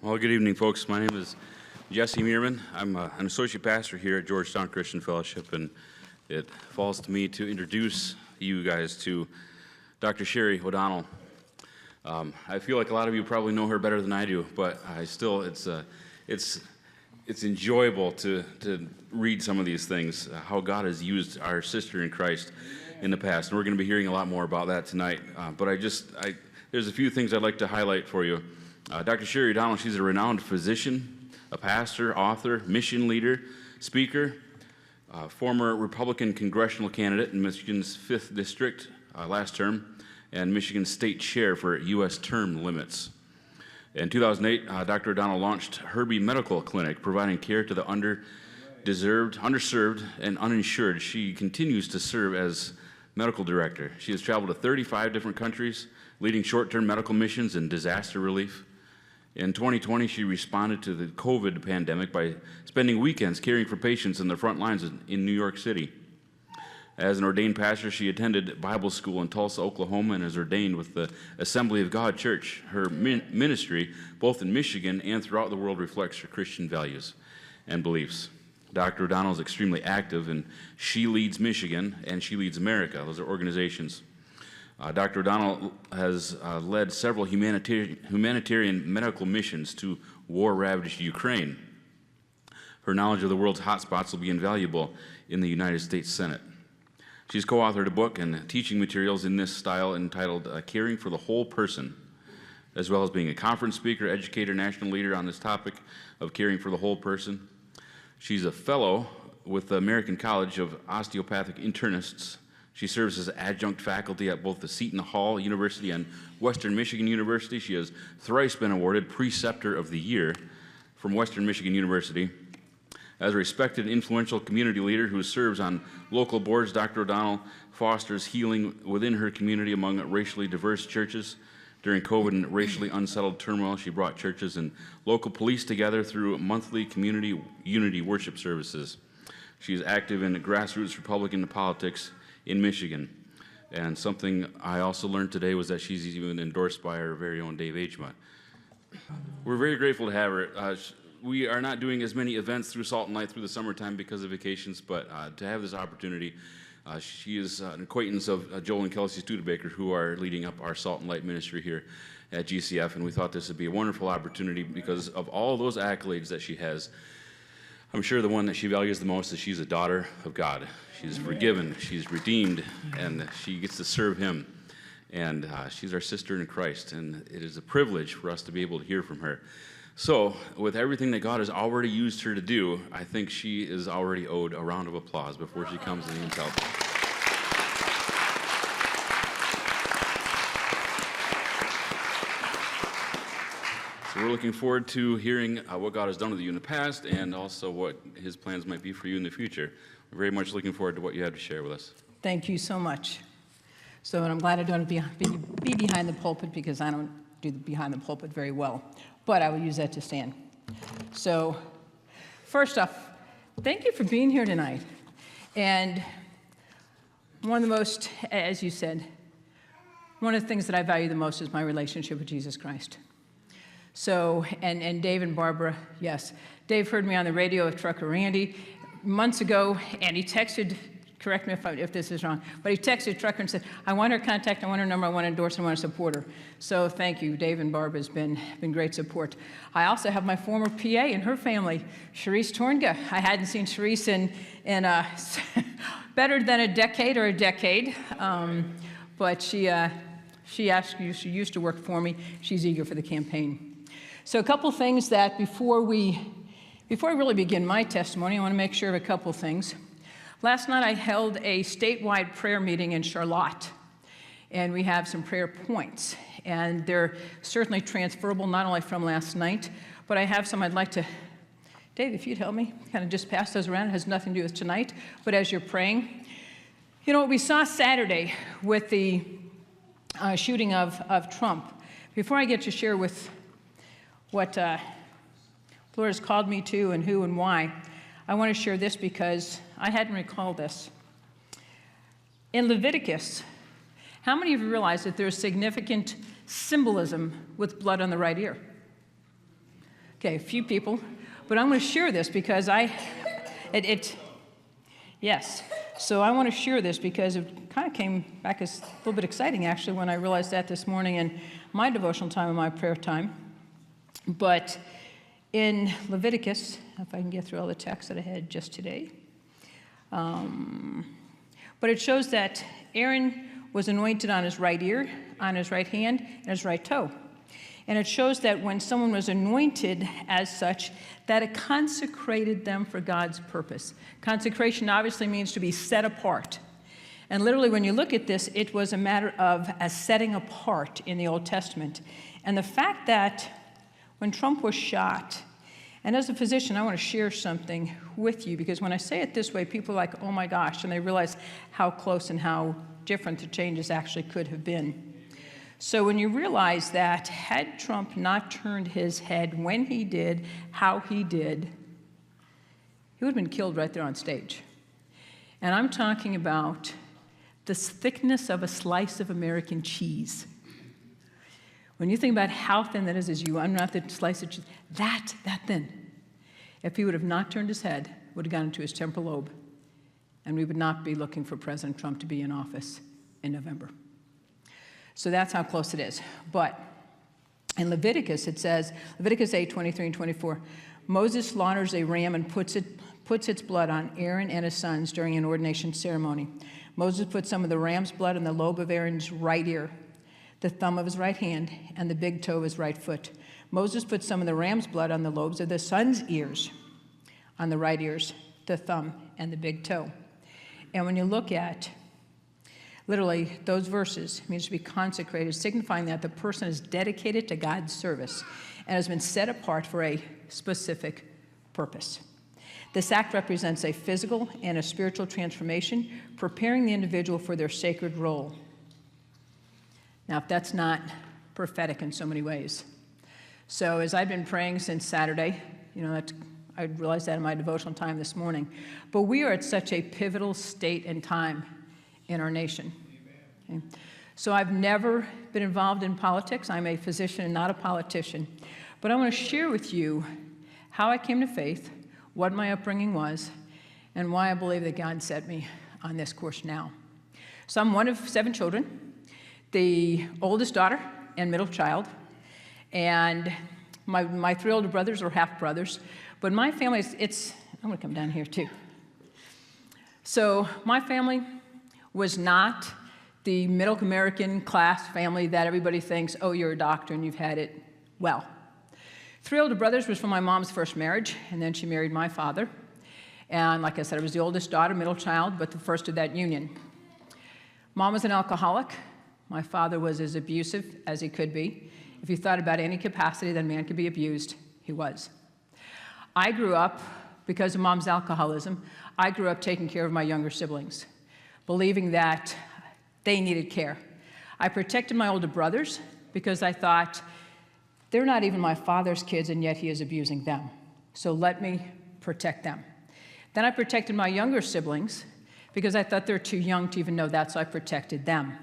Well, good evening, folks. My name is Jesse Meerman. I'm an associate pastor here at Georgetown Christian Fellowship, and it falls to me to introduce you guys to Dr. Sherry O'Donnell. I feel like a lot of you probably know her better than I do, but it's enjoyable to read some of these things, how God has used our sister in Christ in the past, and we're going to be hearing a lot more about that tonight. But there's a few things I'd like to highlight for you. Dr. Sherry O'Donnell, she's a renowned physician, a pastor, author, mission leader, speaker, former Republican congressional candidate in Michigan's 5th District last term, and Michigan State Chair for U.S. term limits. In 2008, Dr. O'Donnell launched Herbie Medical Clinic, providing care to the underserved, and uninsured. She continues to serve as medical director. She has traveled to 35 different countries, leading short-term medical missions and disaster relief. In 2020, she responded to the COVID pandemic by spending weekends caring for patients in the front lines in New York City. As an ordained pastor, she attended Bible school in Tulsa, Oklahoma, and is ordained with the Assembly of God Church. Her ministry, both in Michigan and throughout the world, reflects her Christian values and beliefs. Dr. O'Donnell is extremely active, and She Leads Michigan and She Leads America. Those are organizations. Dr. O'Donnell has led several humanitarian medical missions to war-ravaged Ukraine. Her knowledge of the world's hotspots will be invaluable in the United States Senate. She's co-authored a book and teaching materials in this style entitled Caring for the Whole Person, as well as being a conference speaker, educator, national leader on this topic of caring for the whole person. She's a fellow with the American College of Osteopathic Internists. She serves as adjunct faculty at both the Seton Hall University and Western Michigan University. She has thrice been awarded Preceptor of the Year from Western Michigan University. As a respected, influential community leader who serves on local boards, Dr. O'Donnell fosters healing within her community among racially diverse churches. During COVID and racially unsettled turmoil, she brought churches and local police together through monthly community unity worship services. She is active in grassroots Republican politics in Michigan. And something I also learned today was that she's even endorsed by our very own Dave Agema. We're very grateful to have her. We are not doing as many events through Salt and Light through the summertime because of vacations, but to have this opportunity, she is an acquaintance of Joel and Kelsey Studebaker, who are leading up our Salt and Light ministry here at GCF, and we thought this would be a wonderful opportunity because of all those accolades that she has. I'm sure the one that she values the most is she's a daughter of God. She's forgiven, she's redeemed, and she gets to serve Him. And she's our sister in Christ, and it is a privilege for us to be able to hear from her. So, with everything that God has already used her to do, I think she is already owed a round of applause before she comes in and tells us. So we're looking forward to hearing what God has done with you in the past and also what His plans might be for you in the future. We're very much looking forward to what you have to share with us. Thank you so much. So, and I'm glad I don't be behind the pulpit because I don't do the behind the pulpit very well, but I will use that to stand. So, first off, thank you for being here tonight. And one of the most, as you said, one of the things that I value the most is my relationship with Jesus Christ. So, and Dave and Barbara, yes. Dave heard me on the radio with Trucker Randy months ago, and he texted, correct me if this is wrong, but he texted Trucker and said, I want her contact, I want her number, I want to endorse her, I want to support her. So thank you. Dave and Barbara has been great support. I also have my former PA and her family, Sharice Tornga. I hadn't seen Sharice in better than a decade, but she used to work for me. She's eager for the campaign. So a couple things that before I really begin my testimony, I want to make sure of a couple things. Last night I held a statewide prayer meeting in Charlotte, and we have some prayer points, and they're certainly transferable not only from last night, but I have some I'd like to, Dave, if you'd help me, kind of just pass those around. It has nothing to do with tonight, but as you're praying, you know what we saw Saturday with the shooting of Trump. Before I get to share with what the Lord has called me to and who and why, I want to share this because I hadn't recalled this. In Leviticus, how many of you realize that there's significant symbolism with blood on the right ear? Okay, a few people, but I'm going to share this because yes. So I want to share this because it kind of came back as a little bit exciting, actually, when I realized that this morning in my devotional time and my prayer time. But in Leviticus, if I can get through all the text that I had just today, but it shows that Aaron was anointed on his right ear, on his right hand, and his right toe. And it shows that when someone was anointed as such, that it consecrated them for God's purpose. Consecration obviously means to be set apart. And literally, when you look at this, it was a matter of a setting apart in the Old Testament. And the fact that when Trump was shot, and as a physician, I want to share something with you, because when I say it this way, people are like, oh my gosh, and they realize how close and how different the changes actually could have been. So when you realize that had Trump not turned his head when he did, how he did, he would have been killed right there on stage. And I'm talking about the thickness of a slice of American cheese. When you think about how thin that is as you unwrap the slice of cheese, that thin. If he would have not turned his head, it would have gone into his temporal lobe, and we would not be looking for President Trump to be in office in November. So that's how close it is. But in Leviticus, it says, Leviticus 8, 23 and 24, Moses slaughters a ram and puts its blood on Aaron and his sons during an ordination ceremony. Moses put some of the ram's blood on the lobe of Aaron's right ear, the thumb of his right hand, and the big toe of his right foot. Moses put some of the ram's blood on the lobes of the sons' ears, on the right ears, the thumb, and the big toe. And when you look at literally, those verses means to be consecrated, signifying that the person is dedicated to God's service and has been set apart for a specific purpose. This act represents a physical and a spiritual transformation, preparing the individual for their sacred role. Now, if that's not prophetic in so many ways. So as I've been praying since Saturday, I realized that in my devotional time this morning, but we are at such a pivotal state and time in our nation. Okay? So I've never been involved in politics. I'm a physician and not a politician. But I want to share with you how I came to faith, what my upbringing was, and why I believe that God set me on this course now. So I'm one of 7 children, the oldest daughter and middle child, and my 3 older brothers are half brothers. But my family, I'm going to come down here too. So my family was not the middle American class family that everybody thinks, oh, you're a doctor and you've had it well. 3 older brothers was from my mom's first marriage, and then she married my father. And like I said, I was the oldest daughter, middle child, but the first of that union. Mom was an alcoholic. My father was as abusive as he could be. If you thought about any capacity that a man could be abused, he was. I grew up, because of Mom's alcoholism, I grew up taking care of my younger siblings, believing that they needed care. I protected my older brothers because I thought, they're not even my father's kids, and yet he is abusing them. So let me protect them. Then I protected my younger siblings because I thought they're too young to even know that, so I protected them.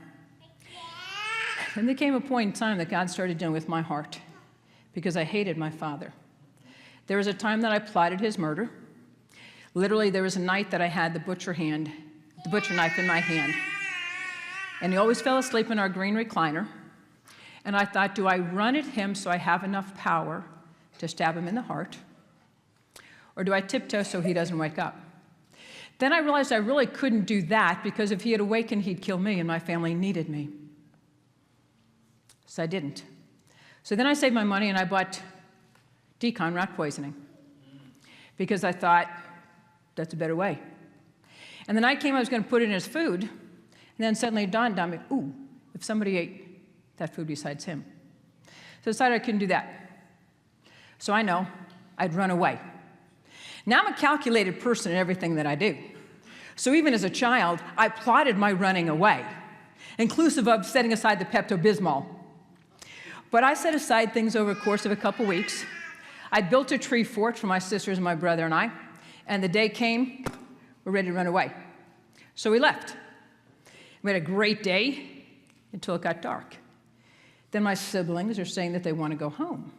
And there came a point in time that God started dealing with my heart because I hated my father. There was a time that I plotted his murder. Literally, there was a night that I had the butcher knife in my hand. And he always fell asleep in our green recliner. And I thought, do I run at him so I have enough power to stab him in the heart? Or do I tiptoe so he doesn't wake up? Then I realized I really couldn't do that because if he had awakened, he'd kill me and my family needed me. So I didn't. So then I saved my money and I bought decon rat poisoning because I thought that's a better way. And the night came I was going to put it in his food, and then suddenly it dawned on me, ooh, if somebody ate that food besides him. So I decided I couldn't do that. So I know I'd run away. Now I'm a calculated person in everything that I do. So even as a child, I plotted my running away, inclusive of setting aside the Pepto-Bismol. But I set aside things over the course of a couple weeks. I built a tree fort for my sisters and my brother and I, and the day came, we're ready to run away. So we left. We had a great day until it got dark. Then my siblings are saying that they want to go home.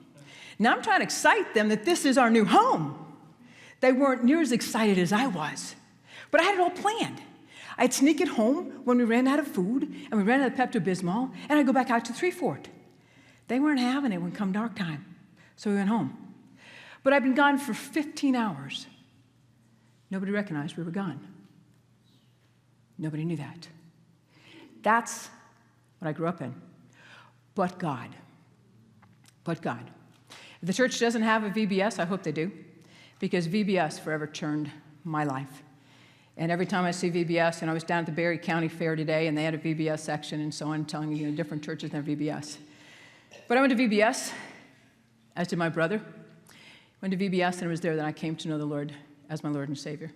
Now I'm trying to excite them that this is our new home. They weren't near as excited as I was, but I had it all planned. I'd sneak it home when we ran out of food, and we ran out of Pepto-Bismol, and I'd go back out to Three Fort. They weren't having it when come dark time, so we went home. But I'd been gone for 15 hours. Nobody recognized we were gone. Nobody knew that. That's what I grew up in. But God. But God. If the church doesn't have a VBS, I hope they do, because VBS forever turned my life. And every time I see VBS, and I was down at the Berry County Fair today, and they had a VBS section and so on, telling you, different churches have VBS. But I went to VBS, as did my brother. Went to VBS, and it was there that I came to know the Lord as my Lord and Savior.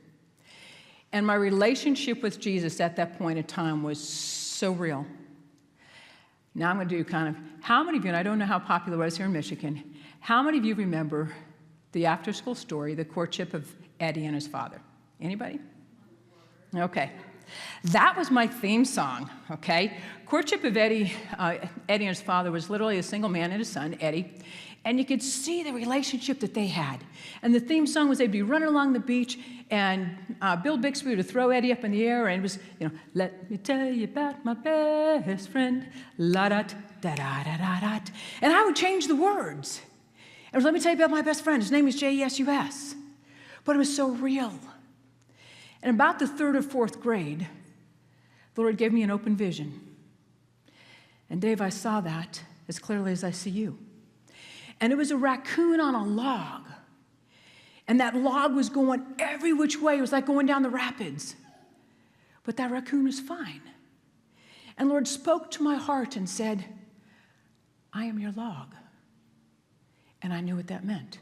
And my relationship with Jesus at that point in time was so real. Now I'm going to do kind of, how many of you, and I don't know how popular it was here in Michigan, how many of you remember the after-school story, the courtship of Eddie and his father? Anybody? Okay. That was my theme song, okay? Courtship of Eddie and his father was literally a single man and his son, Eddie, and you could see the relationship that they had. And the theme song was they'd be running along the beach, and Bill Bixby would throw Eddie up in the air, and it was, let me tell you about my best friend, la-da-da-da-da-da-da. And I would change the words. It was, let me tell you about my best friend. His name is J-E-S-U-S. But it was so real. And about the 3rd or 4th grade, the Lord gave me an open vision. And Dave, I saw that as clearly as I see you. And it was a raccoon on a log. And that log was going every which way. It was like going down the rapids. But that raccoon was fine. And the Lord spoke to my heart and said, I am your log. And I knew what that meant.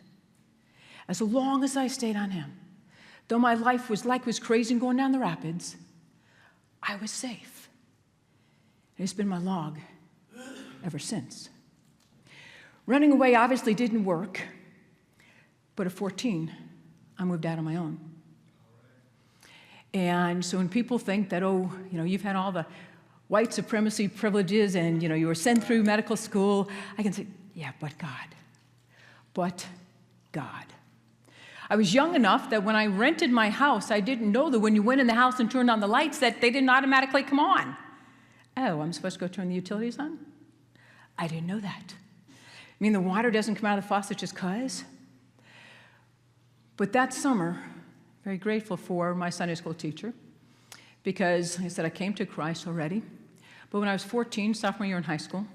As long as I stayed on him, though my life was crazy and going down the rapids, I was safe. And it's been my log ever since. Running away obviously didn't work, but at 14, I moved out on my own. And so when people think that, you've had all the white supremacy privileges and, you were sent through medical school, I can say, yeah, but God. But God. I was young enough that when I rented my house, I didn't know that when you went in the house and turned on the lights that they didn't automatically come on. Oh, I'm supposed to go turn the utilities on? I didn't know that. I mean, the water doesn't come out of the faucet just 'cause. But that summer, very grateful for my Sunday school teacher, because, like I said, I came to Christ already. But when I was 14, sophomore year in high school,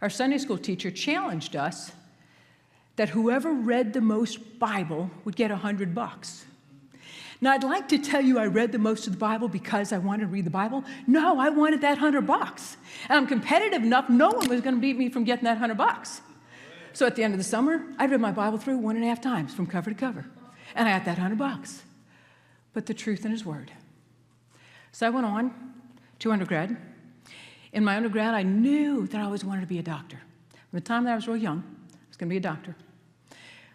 our Sunday school teacher challenged us that whoever read the most Bible would get $100. Now, I'd like to tell you I read the most of the Bible because I wanted to read the Bible. No, I wanted that $100. And I'm competitive enough, no one was going to beat me from getting that $100. So at the end of the summer, I read my Bible through 1.5 times from cover to cover. And I got that $100. But the truth in his word. So I went on to undergrad. In my undergrad, I knew that I always wanted to be a doctor. From the time that I was real young, I was going to be a doctor.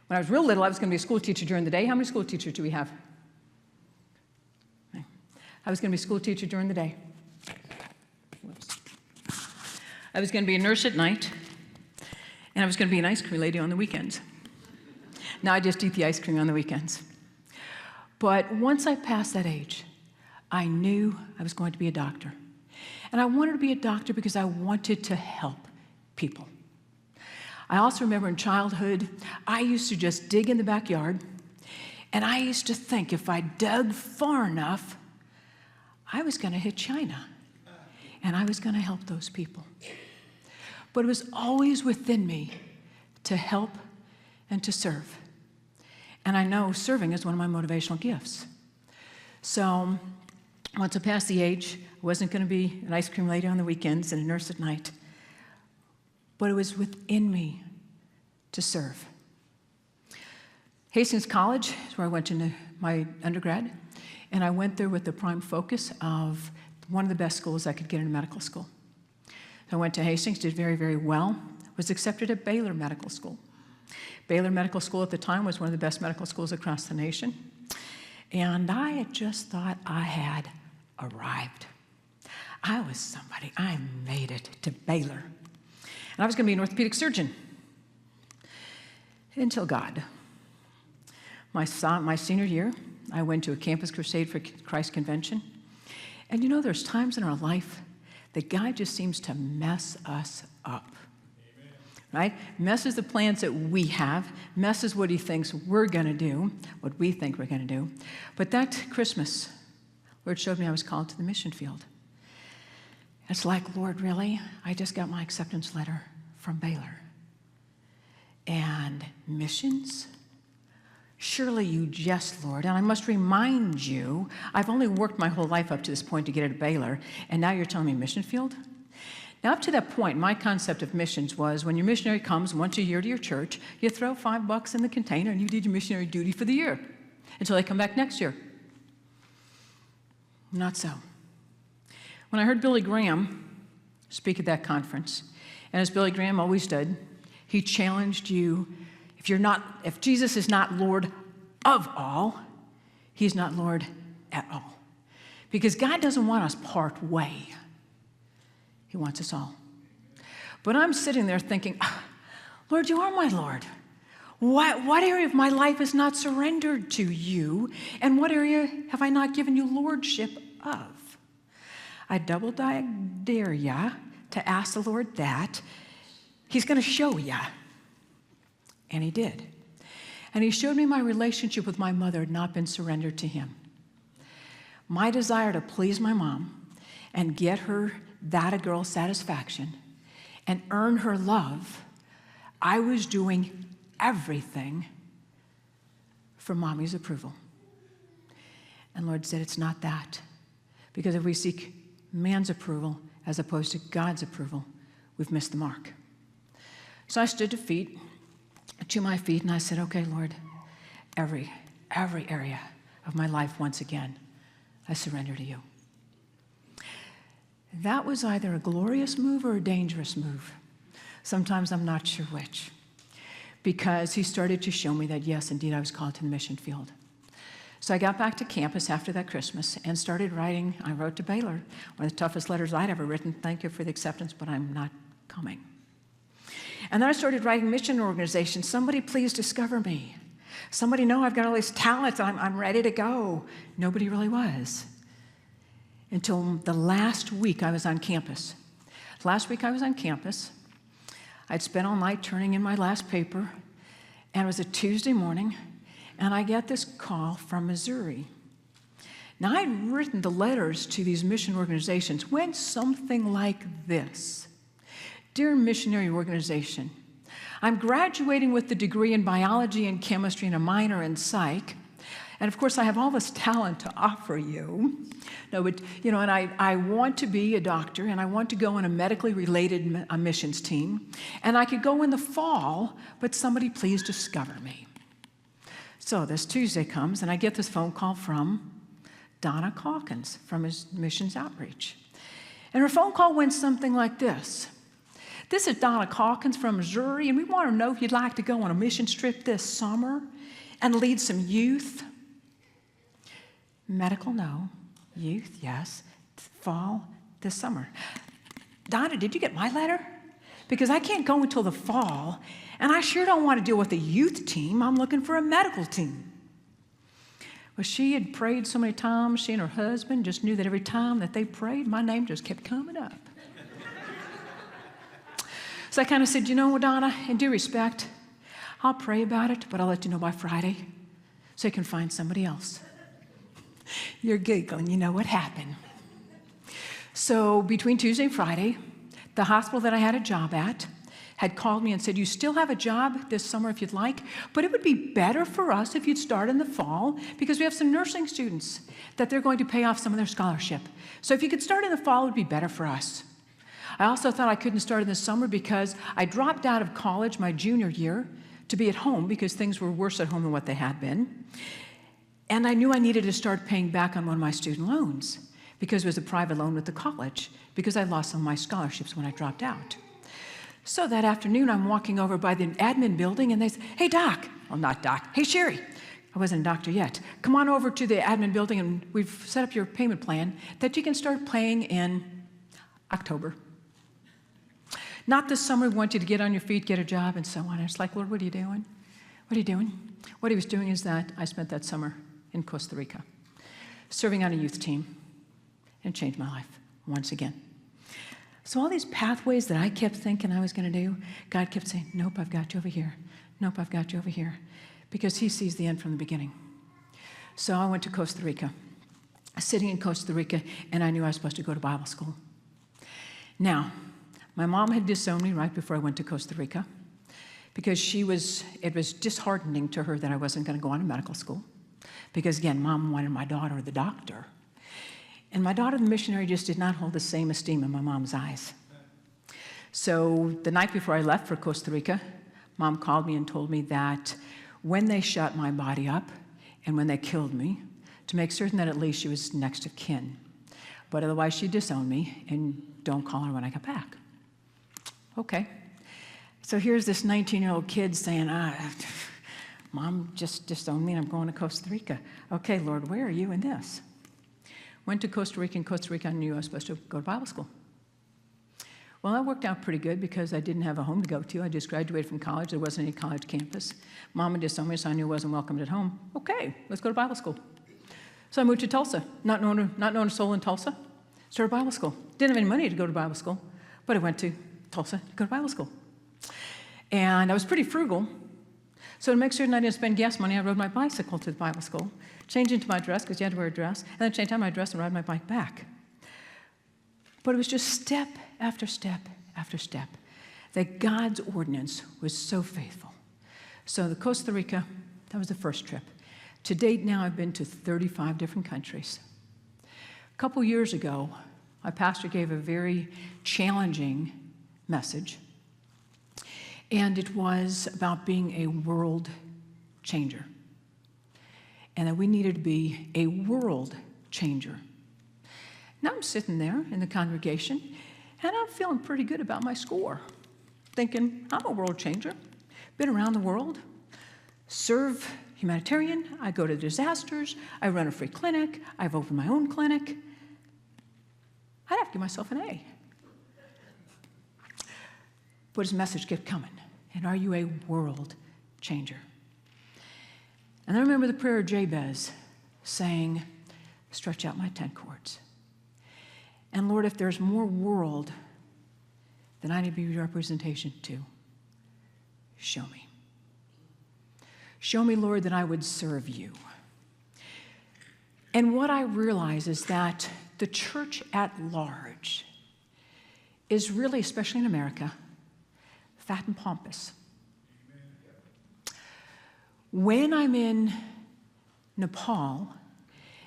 When I was real little, I was going to be a school teacher during the day. How many school teachers do we have? I was going to be a school teacher during the day. Whoops. I was going to be a nurse at night, and I was going to be an ice cream lady on the weekends. Now I just eat the ice cream on the weekends. But once I passed that age, I knew I was going to be a doctor. And I wanted to be a doctor because I wanted to help people. I also remember in childhood, I used to just dig in the backyard, and I used to think if I dug far enough, I was going to hit China, and I was going to help those people. But it was always within me to help and to serve. And I know serving is one of my motivational gifts. So once I passed the age, I wasn't going to be an ice cream lady on the weekends and a nurse at night. But it was within me to serve. Hastings College is where I went to my undergrad, and I went there with the prime focus of one of the best schools I could get into medical school. I went to Hastings, did very, very well, was accepted at Baylor Medical School. Baylor Medical School at the time was one of the best medical schools across the nation, and I had just thought I had arrived. I was somebody. I made it to Baylor. And I was going to be an orthopedic surgeon. Until God. My senior year, I went to a Campus Crusade for Christ convention. And you know, there's times in our life that God just seems to mess us up. Amen. Right? Messes the plans that we have, messes what he thinks we're going to do, what we think we're going to do. But that Christmas, Lord showed me I was called to the mission field. It's like, Lord, really? I just got my acceptance letter from Baylor. And missions? Surely you jest, Lord. And I must remind you, I've only worked my whole life up to this point to get at Baylor, and now you're telling me mission field? Now, up to that point, my concept of missions was when your missionary comes once a year to your church, you throw $5 in the container and you did your missionary duty for the year until they come back next year. Not so. When I heard Billy Graham speak at that conference, and as Billy Graham always did, he challenged you, if Jesus is not Lord of all, he's not Lord at all. Because God doesn't want us part way. He wants us all. But I'm sitting there thinking, Lord, you are my Lord. What area of my life is not surrendered to you? And what area have I not given you lordship of? I double dare ya to ask the Lord that. He's going to show ya. And he did. And he showed me my relationship with my mother had not been surrendered to him. My desire to please my mom and get her that a girl satisfaction and earn her love, I was doing everything for mommy's approval. And Lord said, it's not that. Because if we seek man's approval as opposed to God's approval, we've missed the mark. So I stood to my feet, and I said, okay, Lord, every area of my life, once again, I surrender to you. That was either a glorious move or a dangerous move. Sometimes I'm not sure which, because he started to show me that, yes, indeed, I was called to the mission field. So I got back to campus after that Christmas and started writing. I wrote to Baylor, one of the toughest letters I'd ever written. Thank you for the acceptance, but I'm not coming. And then I started writing mission organizations. Somebody please discover me. Somebody know I've got all these talents. I'm ready to go. Nobody really was. Until the last week I was on campus. Last week I was on campus. I'd spent all night turning in my last paper. And it was a Tuesday morning. And I get this call from Missouri. Now I'd written the letters to these mission organizations. Went something like this. Dear missionary organization, I'm graduating with a degree in biology and chemistry and a minor in psych. And of course, I have all this talent to offer you. No, but, and I want to be a doctor, and I want to go on a medically related missions team. And I could go in the fall, but somebody please discover me. So this Tuesday comes, and I get this phone call from Donna Calkins from his missions outreach. And her phone call went something like this. This is Donna Calkins from Missouri, and we want to know if you'd like to go on a mission trip this summer and lead some youth. Medical, no. Youth, yes. Fall, this summer. Donna, did you get my letter? Because I can't go until the fall, and I sure don't want to deal with a youth team. I'm looking for a medical team. Well, she had prayed so many times. She and her husband just knew that every time that they prayed, my name just kept coming up. So I kind of said, Donna, in due respect, I'll pray about it, but I'll let you know by Friday so you can find somebody else. You're giggling. You know what happened. So between Tuesday and Friday, the hospital that I had a job at had called me and said, you still have a job this summer if you'd like, but it would be better for us if you'd start in the fall because we have some nursing students that they're going to pay off some of their scholarship. So if you could start in the fall, it would be better for us. I also thought I couldn't start in the summer because I dropped out of college my junior year to be at home because things were worse at home than what they had been. And I knew I needed to start paying back on one of my student loans because it was a private loan with the college because I lost some of my scholarships when I dropped out. So that afternoon, I'm walking over by the admin building and they say, hey, Doc. Well, not Doc. Hey, Sherry. I wasn't a doctor yet. Come on over to the admin building and we've set up your payment plan that you can start paying in October. Not this summer, we want you to get on your feet, get a job, and so on. And it's like, Lord, what are you doing? What are you doing? What he was doing is that I spent that summer in Costa Rica, serving on a youth team, and changed my life once again. So all these pathways that I kept thinking I was going to do, God kept saying, nope, I've got you over here. Nope, I've got you over here. Because he sees the end from the beginning. So I went to Costa Rica, sitting in Costa Rica, and I knew I was supposed to go to Bible school. Now, my mom had disowned me right before I went to Costa Rica because it was disheartening to her that I wasn't going to go on to medical school. Because again, Mom wanted my daughter the doctor. And my daughter, the missionary, just did not hold the same esteem in my mom's eyes. So the night before I left for Costa Rica, Mom called me and told me that when they shot my body up and when they killed me, to make certain that at least she was next of kin. But otherwise, she'd disown me, and don't call her when I got back. Okay. So here's this 19-year-old kid saying, Mom just disowned me and I'm going to Costa Rica. Okay, Lord, where are you in this? Went to Costa Rica. In Costa Rica, I knew I was supposed to go to Bible school. Well, that worked out pretty good because I didn't have a home to go to. I just graduated from college. There wasn't any college campus. Mom had disowned me, so I knew I wasn't welcomed at home. Okay, let's go to Bible school. So I moved to Tulsa, not knowing a soul in Tulsa. Started Bible school. Didn't have any money to go to Bible school, but I went to Tulsa to go to Bible school. And I was pretty frugal. So to make certain I didn't spend gas money, I rode my bicycle to the Bible school, changed into my dress because you had to wear a dress, and then changed out my dress and ride my bike back. But it was just step after step after step that God's ordinance was so faithful. So the Costa Rica, that was the first trip. To date now, I've been to 35 different countries. A couple years ago, my pastor gave a very challenging message, and it was about being a world changer, and that we needed to be a world changer. Now I'm sitting there in the congregation, and I'm feeling pretty good about my score, thinking, I'm a world changer, been around the world, serve humanitarian, I go to disasters, I run a free clinic, I've opened my own clinic. I'd have to give myself an A. But his message kept coming. And are you a world changer? And I remember the prayer of Jabez saying, stretch out my tent cords. And Lord, if there's more world that I need to be representation to, show me. Show me, Lord, that I would serve you. And what I realize is that the church at large is really, especially in America, fat and pompous. When I'm in Nepal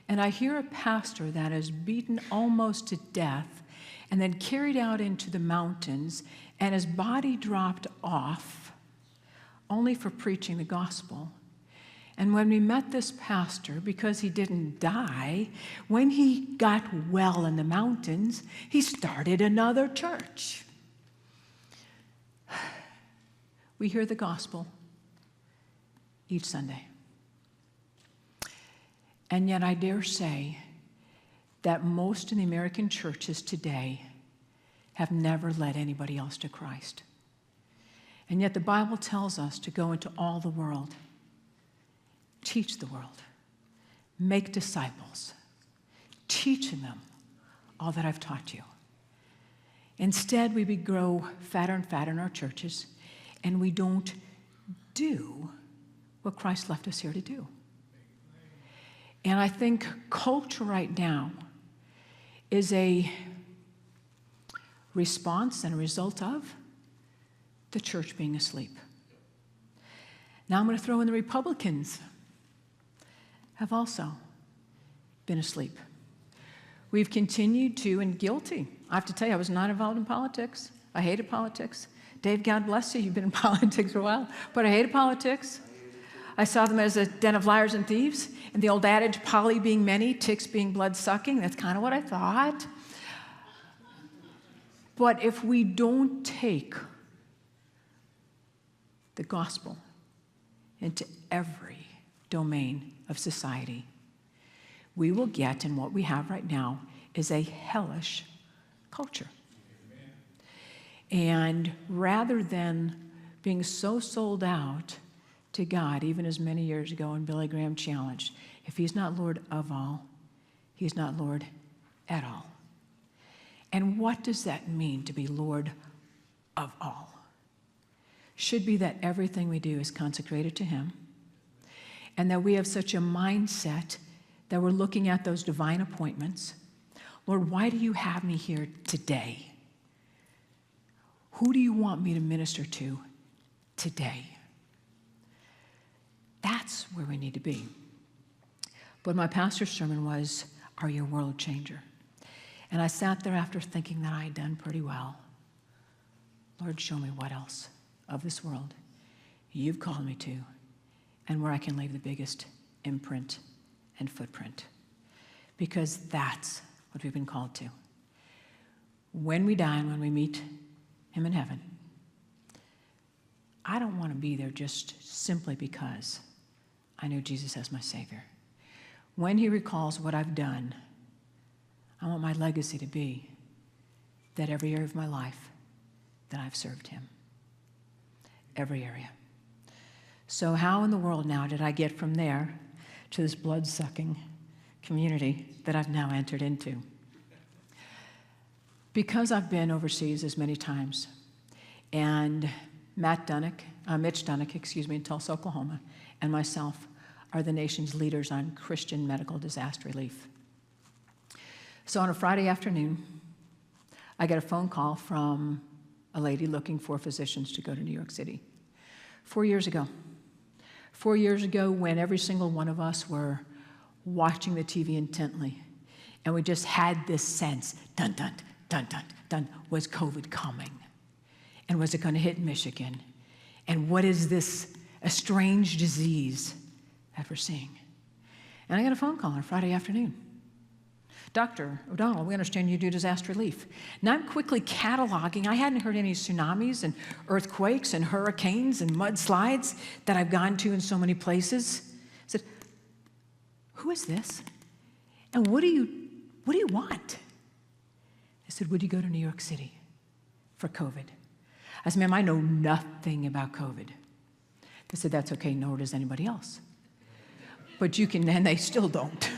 and I hear a pastor that is beaten almost to death and then carried out into the mountains and his body dropped off only for preaching the gospel. And when we met this pastor, because he didn't die, when he got well in the mountains, he started another church. We hear the gospel each Sunday. And yet I dare say that most in the American churches today have never led anybody else to Christ. And yet the Bible tells us to go into all the world, teach the world, make disciples, teaching them all that I've taught you. Instead, we grow fatter and fatter in our churches, and we don't do what Christ left us here to do. And I think culture right now is a response and a result of the church being asleep. Now I'm going to throw in the Republicans have also been asleep. We've continued to, and guilty. I have to tell you, I was not involved in politics. I hated politics. Dave, God bless you, you've been in politics for a while, but I hated politics. I saw them as a den of liars and thieves, and the old adage, poly being many, ticks being blood-sucking, that's kind of what I thought. But if we don't take the gospel into every domain of society, we will get, and what we have right now is a hellish culture. And rather than being so sold out to God, even as many years ago when Billy Graham challenged, if he's not Lord of all, he's not Lord at all. And what does that mean to be Lord of all? Should be that everything we do is consecrated to him, and that we have such a mindset that we're looking at those divine appointments. Lord, why do you have me here today? Who do you want me to minister to today? That's where we need to be. But my pastor's sermon was, Are You a World Changer? And I sat there after thinking that I had done pretty well. Lord, show me what else of this world you've called me to, and where I can leave the biggest imprint and footprint. Because that's what we've been called to. When we die and when we meet him in heaven, I don't want to be there just simply because I know Jesus as my Savior. When he recalls what I've done, I want my legacy to be that every area of my life that I've served him. Every area. So how in the world now did I get from there to this blood-sucking community that I've now entered into? Because I've been overseas as many times, and Mitch Dunnick, in Tulsa, Oklahoma, and myself are the nation's leaders on Christian medical disaster relief. So on a Friday afternoon, I get a phone call from a lady looking for physicians to go to New York City. 4 years ago. 4 years ago, when every single one of us were watching the TV intently, and we just had this sense, dun, dun, dun, dun, dun, was COVID coming? And was it going to hit Michigan? And what is this, a strange disease that we're seeing? And I got a phone call on a Friday afternoon. Dr. O'Donnell, we understand you do disaster relief. Now I'm quickly cataloging. I hadn't heard any tsunamis and earthquakes and hurricanes and mudslides that I've gone to in so many places. I said, who is this? And what do you want? I said, would you go to New York City for COVID? I said, ma'am, I know nothing about COVID. They said, that's okay, nor does anybody else. But you can, and they still don't.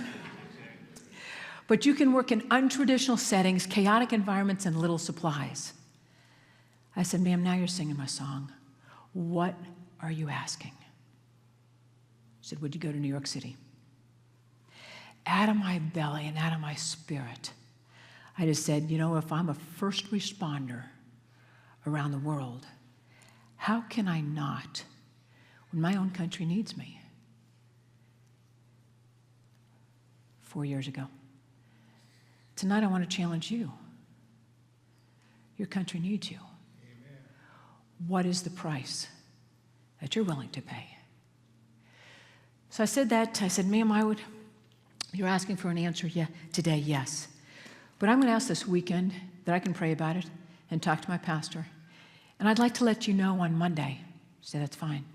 But you can work in untraditional settings, chaotic environments, and little supplies. I said, ma'am, now you're singing my song. What are you asking? She said, would you go to New York City? Out of my belly and out of my spirit, I just said, if I'm a first responder around the world, how can I not when my own country needs me? 4 years ago. Tonight I want to challenge you. Your country needs you. Amen. What is the price that you're willing to pay? So I said, ma'am, you're asking for an answer today, yes. But I'm going to ask this weekend that I can pray about it and talk to my pastor. And I'd like to let you know on Monday. She said, that's fine.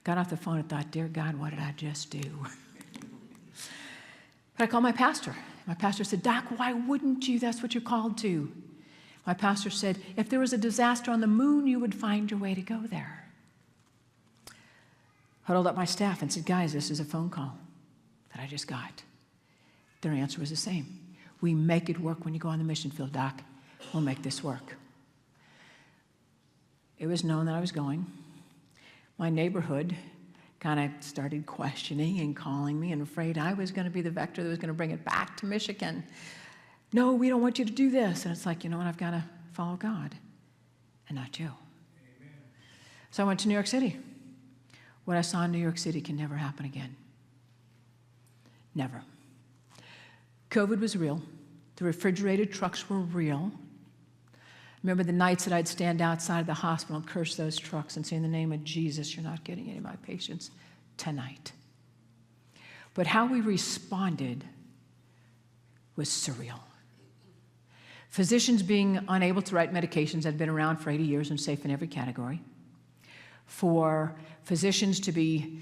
Got off the phone and thought, dear God, what did I just do? But I called my pastor. My pastor said, Doc, why wouldn't you? That's what you're called to. My pastor said, if there was a disaster on the moon, you would find your way to go there. Huddled up my staff and said, guys, this is a phone call that I just got. Their answer was the same. We make it work when you go on the mission field, Doc. We'll make this work. It was known that I was going. My neighborhood kind of started questioning and calling me and afraid I was going to be the vector that was going to bring it back to Michigan. No, we don't want you to do this. And it's like, what? I've got to follow God and not you. Amen. So I went to New York City. What I saw in New York City can never happen again. Never. COVID was real. The refrigerated trucks were real. Remember the nights that I'd stand outside the hospital and curse those trucks and say, in the name of Jesus, you're not getting any of my patients tonight. But how we responded was surreal. Physicians being unable to write medications that had been around for 80 years and safe in every category. For physicians to be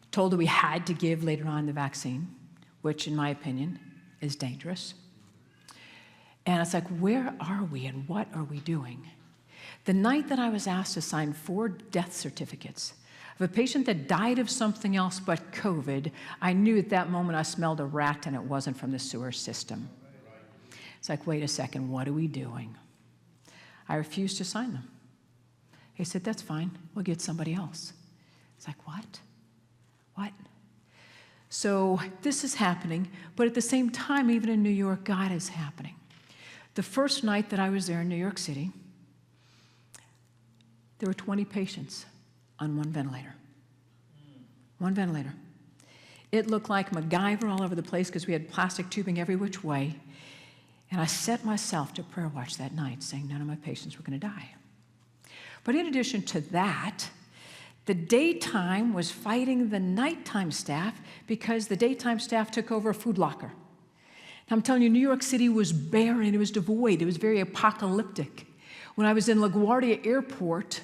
told that we had to give later on the vaccine, which in my opinion is dangerous. And it's like, where are we and what are we doing? The night that I was asked to sign 4 death certificates of Of a patient that died of something else but COVID, I knew at that moment I smelled a rat and it wasn't from the sewer system. It's like, wait a second, what are we doing? I refused to sign them. He said, that's fine, we'll get somebody else. It's like, what? What? So this is happening, but at the same time, even in New York, God is happening. The first night that I was there in New York City, there were 20 patients on one ventilator. One ventilator. It looked like MacGyver all over the place because we had plastic tubing every which way. And I set myself to prayer watch that night, saying none of my patients were going to die. But in addition to that, the daytime was fighting the nighttime staff because the daytime staff took over a Food Locker. And I'm telling you, New York City was barren, it was devoid, it was very apocalyptic. When I was in LaGuardia Airport,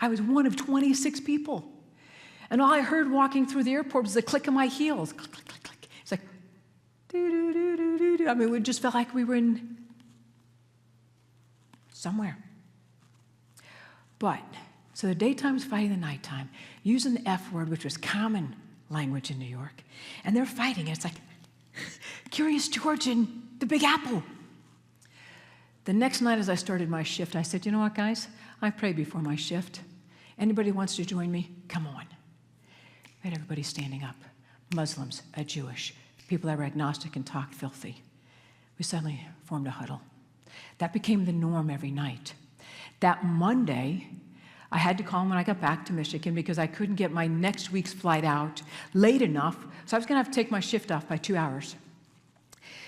I was one of 26 people. And all I heard walking through the airport was the click of my heels. Click, click, click, click. It's like, do. I mean, it just felt like we were in somewhere. But, so the daytime was fighting the nighttime, using the F word, which was common language in New York. And they're fighting, and it's like, Curious George and the Big Apple. The next night as I started my shift, I said, you know what, guys? I prayed before my shift. Anybody wants to join me? Come on. We had everybody standing up. Muslims, Jewish, people that were agnostic and talked filthy. We suddenly formed a huddle. That became the norm every night. That Monday, I had to call him when I got back to Michigan because I couldn't get my next week's flight out late enough, so I was going to have to take my shift off by 2 hours.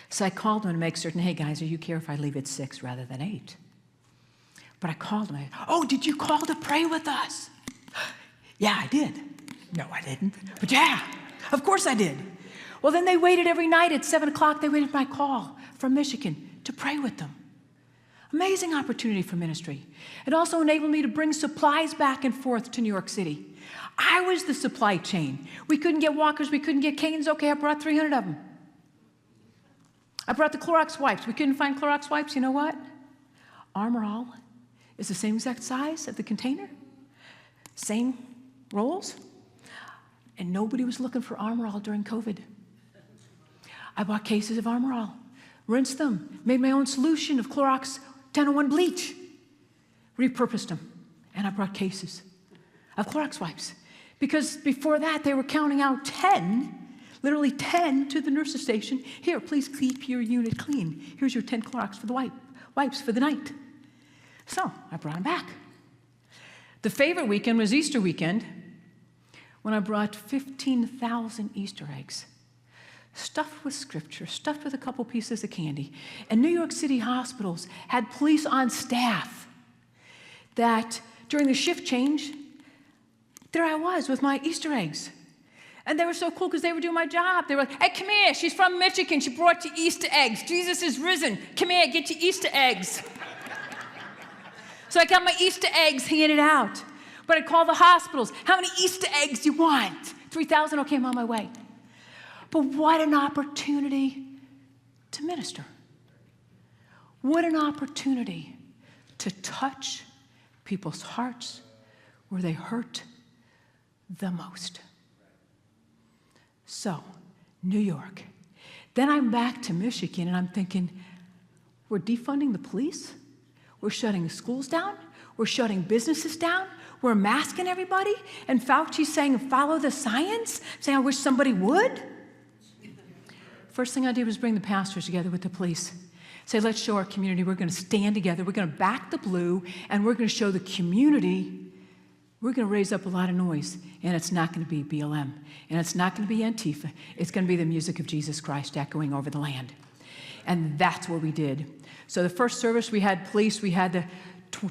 So I called him to make certain, hey guys, are you care if I leave at 6 rather than 8? But I called him. Oh, did you call to pray with us? Yeah, I did. No, I didn't. But yeah, of course I did. Well, then they waited every night at 7 o'clock. They waited for my call from Michigan to pray with them. Amazing opportunity for ministry. It also enabled me to bring supplies back and forth to New York City. I was the supply chain. We couldn't get walkers. We couldn't get canes. Okay, I brought 300 of them. I brought the Clorox wipes. We couldn't find Clorox wipes. You know what? Armor All is the same exact size of the container. Same rolls. And nobody was looking for Armor All during COVID. I bought cases of Armor All, rinsed them, made my own solution of Clorox 1001 bleach, repurposed them, and I brought cases of Clorox wipes. Because before that, they were counting out 10, literally 10 to the nurse's station. Here, please keep your unit clean. Here's your 10 Clorox for the wipes for the night. So I brought them back. The favorite weekend was Easter weekend, when I brought 15,000 Easter eggs, stuffed with scripture, stuffed with a couple pieces of candy. And New York City hospitals had police on staff that during the shift change, there I was with my Easter eggs. And they were so cool because they were doing my job. They were like, hey, come here, she's from Michigan, she brought you Easter eggs. Jesus is risen, come here, get your Easter eggs. So I got my Easter eggs handed out. But I'd call the hospitals, how many Easter eggs you want? 3,000, okay, I'm on my way. But what an opportunity to minister. What an opportunity to touch people's hearts where they hurt the most. So, New York. Then I'm back to Michigan and I'm thinking, we're defunding the police? We're shutting schools down? We're shutting businesses down? We're masking everybody? And Fauci's saying, follow the science? Saying, I wish somebody would? First thing I did was bring the pastors together with the police. Say, let's show our community we're going to stand together, we're going to back the blue, and we're going to show the community we're going to raise up a lot of noise. And it's not going to be BLM. And it's not going to be Antifa. It's going to be the music of Jesus Christ echoing over the land. And that's what we did. So the first service, we had police, we had the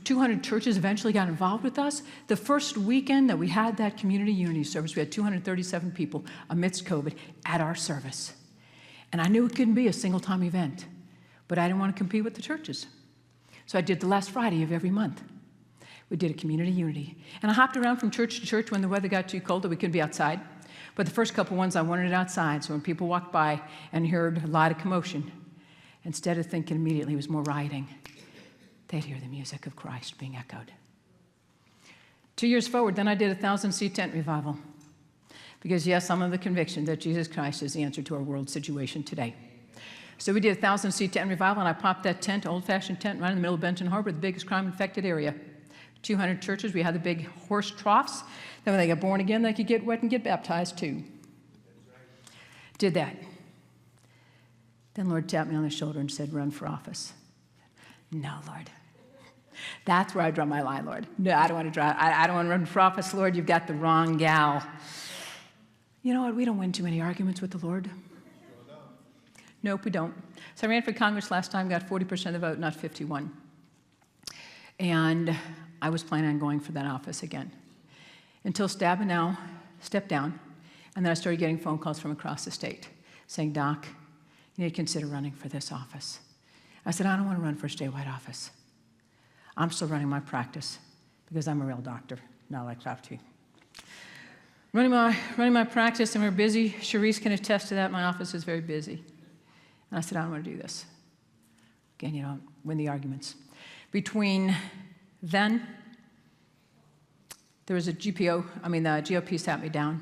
200 churches eventually got involved with us. The first weekend that we had that community unity service, we had 237 people amidst COVID at our service. And I knew it couldn't be a single-time event, but I didn't want to compete with the churches. So I did the last Friday of every month. We did a community unity. And I hopped around from church to church when the weather got too cold that we couldn't be outside. But the first couple ones, I wanted it outside, so when people walked by and heard a lot of commotion, instead of thinking immediately it was more rioting, they'd hear the music of Christ being echoed. 2 years forward, then I did a 1,000-seat tent revival. Because yes, I'm of the conviction that Jesus Christ is the answer to our world situation today. So we did a 1,000-seat tent revival, and I popped that tent, old-fashioned tent, right in the middle of Benton Harbor, the biggest crime-infected area. 200 churches. We had the big horse troughs. Then when they got born again, they could get wet and get baptized too. Did that. Then Lord tapped me on the shoulder and said, run for office. No, Lord. That's where I draw my line, Lord. No, I don't want to run for office, Lord. You've got the wrong gal. You know what? We don't win too many arguments with the Lord. Nope, we don't. So I ran for Congress last time, got 40% of the vote, not 51. And I was planning on going for that office again. Until Stabenow stepped down, and then I started getting phone calls from across the state saying, Doc, you need to consider running for this office. I said, I don't want to run for a statewide office. I'm still running my practice because I'm a real doctor, not like to you. Running my practice, and we're busy. Cherise can attest to that. My office is very busy. And I said, I don't want to do this. Again, you don't win the arguments. Between then, there was the GOP sat me down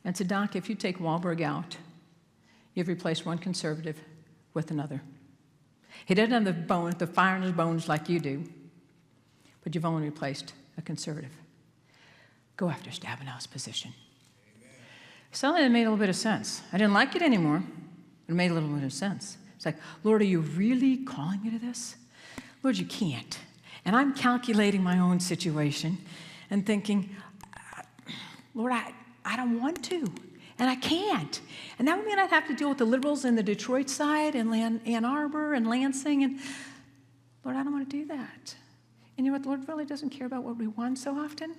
and said, Doc, if you take Wahlberg out, you've replaced one conservative with another. He doesn't have the fire in his bones like you do, but you've only replaced a conservative. Go after Stabenow's position. Amen. Suddenly it made a little bit of sense. I didn't like it anymore, but it made a little bit of sense. It's like, Lord, are you really calling me to this? Lord, you can't. And I'm calculating my own situation and thinking, Lord, I don't want to, and I can't. And that would mean I'd have to deal with the liberals in the Detroit side and Ann Arbor and Lansing, and Lord, I don't want to do that. And you know what? The Lord really doesn't care about what we want so often.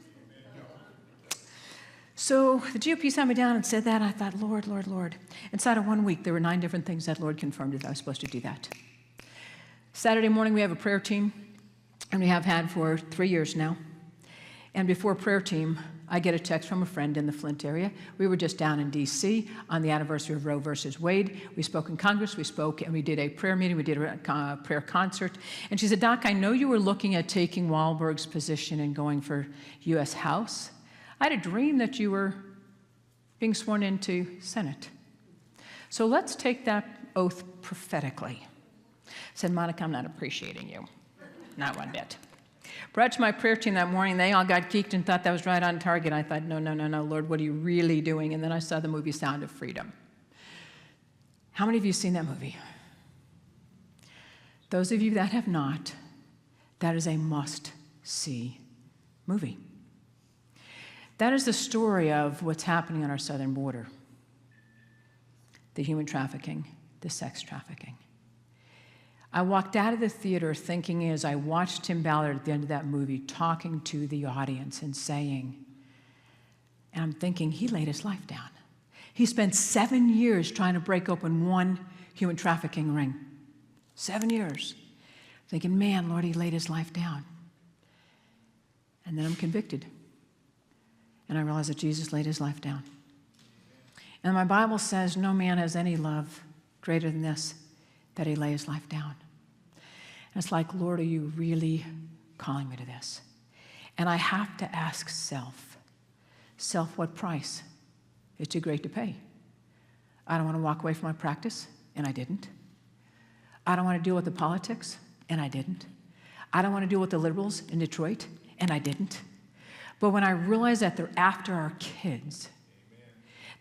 So the GOP sat me down and said that, and I thought, Lord, Lord, Lord. Inside of 1 week, there were 9 different things that Lord confirmed that I was supposed to do that. Saturday morning, we have a prayer team, and we have had for 3 years now. And before prayer team, I get a text from a friend in the Flint area. We were just down in D.C. on the anniversary of Roe versus Wade. We spoke in Congress, and we did a prayer meeting, we did a prayer concert. And she said, Doc, I know you were looking at taking Wahlberg's position and going for U.S. House. I had a dream that you were being sworn into Senate. So let's take that oath prophetically. I said, Monica, I'm not appreciating you. Not one bit. Brought to my prayer team that morning, they all got geeked and thought that was right on target. I thought, no, Lord, what are you really doing? And then I saw the movie Sound of Freedom. How many of you have seen that movie? Those of you that have not, that is a must-see movie. That is the story of what's happening on our southern border. The human trafficking, the sex trafficking. I walked out of the theater thinking, as I watched Tim Ballard at the end of that movie, talking to the audience and saying, and I'm thinking, he laid his life down. He spent 7 years trying to break open one human trafficking ring. 7 years. Thinking, man, Lord, he laid his life down. And then I'm convicted. And I realize that Jesus laid his life down. And my Bible says, no man has any love greater than this, that he lay his life down. And it's like, Lord, are you really calling me to this? And I have to ask self, what price is too great to pay? I don't want to walk away from my practice, and I didn't. I don't want to deal with the politics, and I didn't. I don't want to deal with the liberals in Detroit, and I didn't. But when I realize that they're after our kids,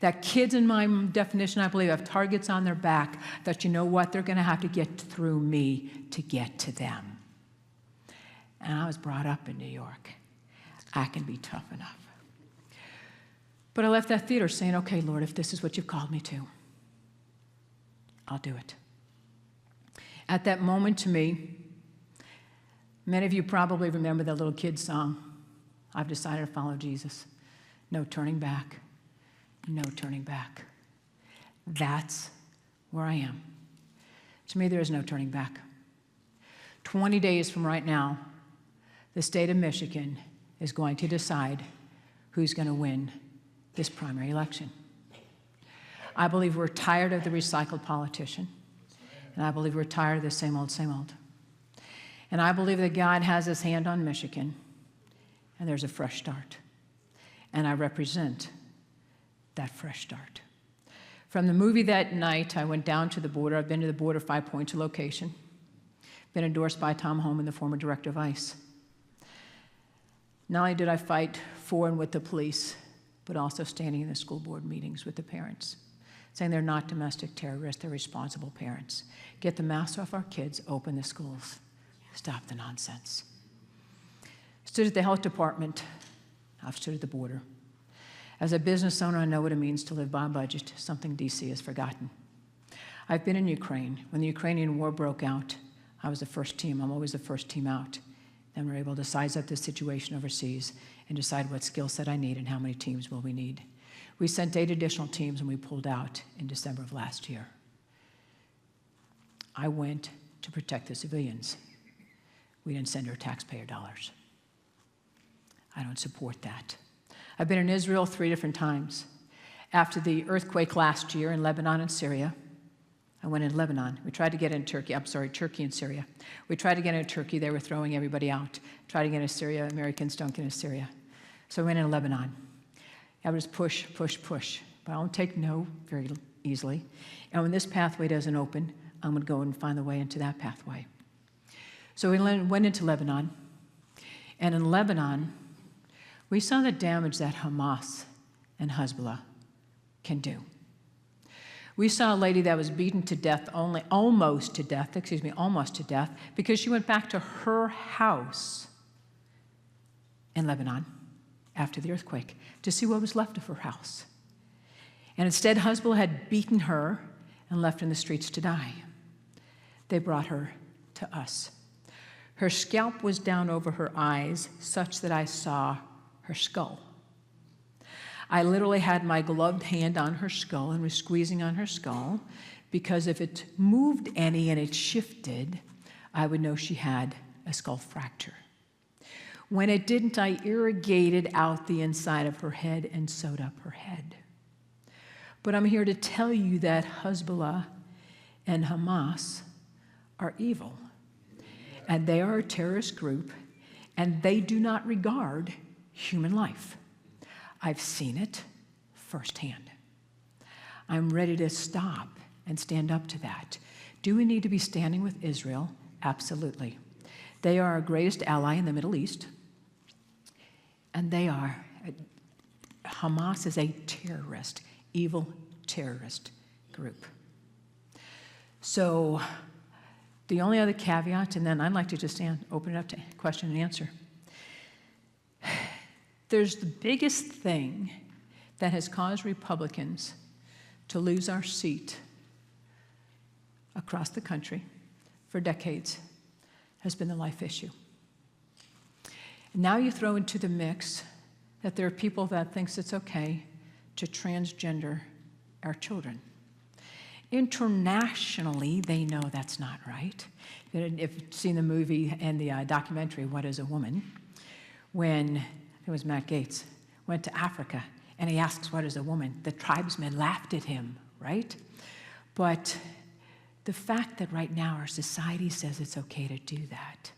that kids, in my definition, I believe, have targets on their back, that you know what, they're going to have to get through me to get to them. And I was brought up in New York. I can be tough enough. But I left that theater saying, okay, Lord, if this is what you've called me to, I'll do it. At that moment, to me, many of you probably remember that little kid's song, I've decided to follow Jesus. No turning back. No turning back. That's where I am. To me, there is no turning back. 20 days from right now, the state of Michigan is going to decide who's going to win this primary election. I believe we're tired of the recycled politician, and I believe we're tired of the same old, same old. And I believe that God has his hand on Michigan, and there's a fresh start. And I represent that fresh start. From the movie that night, I went down to the border. I've been to the border 5 points of location. Been endorsed by Tom Homan, the former director of ICE. Not only did I fight for and with the police, but also standing in the school board meetings with the parents, saying they're not domestic terrorists, they're responsible parents. Get the masks off our kids, open the schools. Stop the nonsense. Stood at the health department. I've stood at the border. As a business owner, I know what it means to live by a budget, something DC has forgotten. I've been in Ukraine. When the Ukrainian war broke out, I was the first team. I'm always the first team out. Then we're able to size up the situation overseas and decide what skill set I need and how many teams will we need. We sent 8 additional teams and we pulled out in December of last year. I went to protect the civilians. We didn't send our taxpayer dollars. I don't support that. I've been in Israel 3 different times. After the earthquake last year in Lebanon and Syria, I went in Lebanon. We tried to get in Turkey. Turkey and Syria. We tried to get into Turkey. They were throwing everybody out. Tried to get into Syria. Americans don't get into Syria. So I went in Lebanon. I was push, push, push. But I don't take no very easily. And when this pathway doesn't open, I'm going to go and find the way into that pathway. So we went into Lebanon. And in Lebanon, we saw the damage that Hamas and Hezbollah can do. We saw a lady that was beaten to death, almost to death, because she went back to her house in Lebanon after the earthquake to see what was left of her house. And instead, Hezbollah had beaten her and left her in the streets to die. They brought her to us. Her scalp was down over her eyes, such that I saw her skull. I literally had my gloved hand on her skull and was squeezing on her skull, because if it moved any and it shifted, I would know she had a skull fracture. When it didn't, I irrigated out the inside of her head and sewed up her head. But I'm here to tell you that Hezbollah and Hamas are evil, and they are a terrorist group, and they do not regard human life. I've seen it firsthand. I'm ready to stop and stand up to that. Do we need to be standing with Israel? Absolutely. They are our greatest ally in the Middle East, and Hamas is a terrorist, evil terrorist group. So the only other caveat, and then I'd like to just open it up to question and answer. There's the biggest thing that has caused Republicans to lose our seat across the country for decades has been the life issue. And now you throw into the mix that there are people that thinks it's okay to transgender our children. Internationally, they know that's not right. If you've seen the movie and the documentary, What is a Woman? When it was Matt Gaetz, went to Africa, and he asks, what is a woman? The tribesmen laughed at him, right? But the fact that right now our society says it's okay to do that,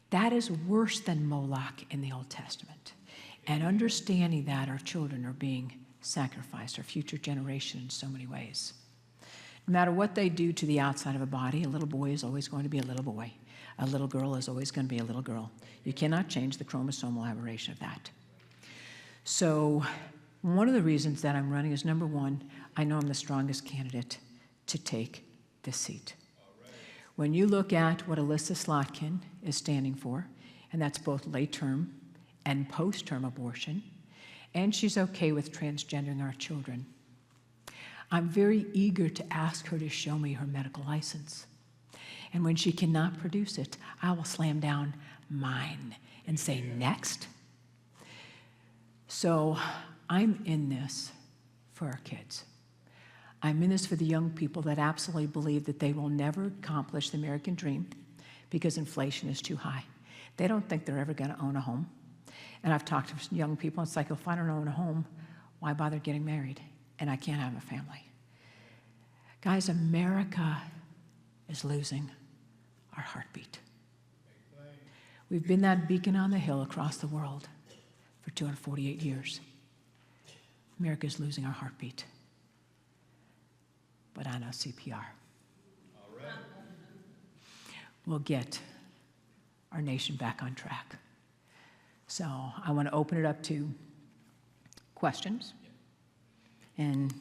that is worse than Moloch in the Old Testament. And understanding that our children are being sacrificed, our future generation in so many ways. No matter what they do to the outside of a body, a little boy is always going to be a little boy. A little girl is always going to be a little girl. You cannot change the chromosomal aberration of that. So one of the reasons that I'm running is, number one, I know I'm the strongest candidate to take this seat. When you look at what Alyssa Slotkin is standing for, and that's both late-term and post-term abortion, and she's okay with transgendering our children, I'm very eager to ask her to show me her medical license. And when she cannot produce it, I will slam down mine and say, next. So I'm in this for our kids. I'm in this for the young people that absolutely believe that they will never accomplish the American dream because inflation is too high. They don't think they're ever going to own a home. And I've talked to young people, it's like, if I don't own a home, why bother getting married? And I can't have a family. Guys, America is losing our heartbeat. We've been that beacon on the hill across the world for 248 years. America's losing our heartbeat. But I know CPR. All right. Will get our nation back on track. So I want to open it up to questions. And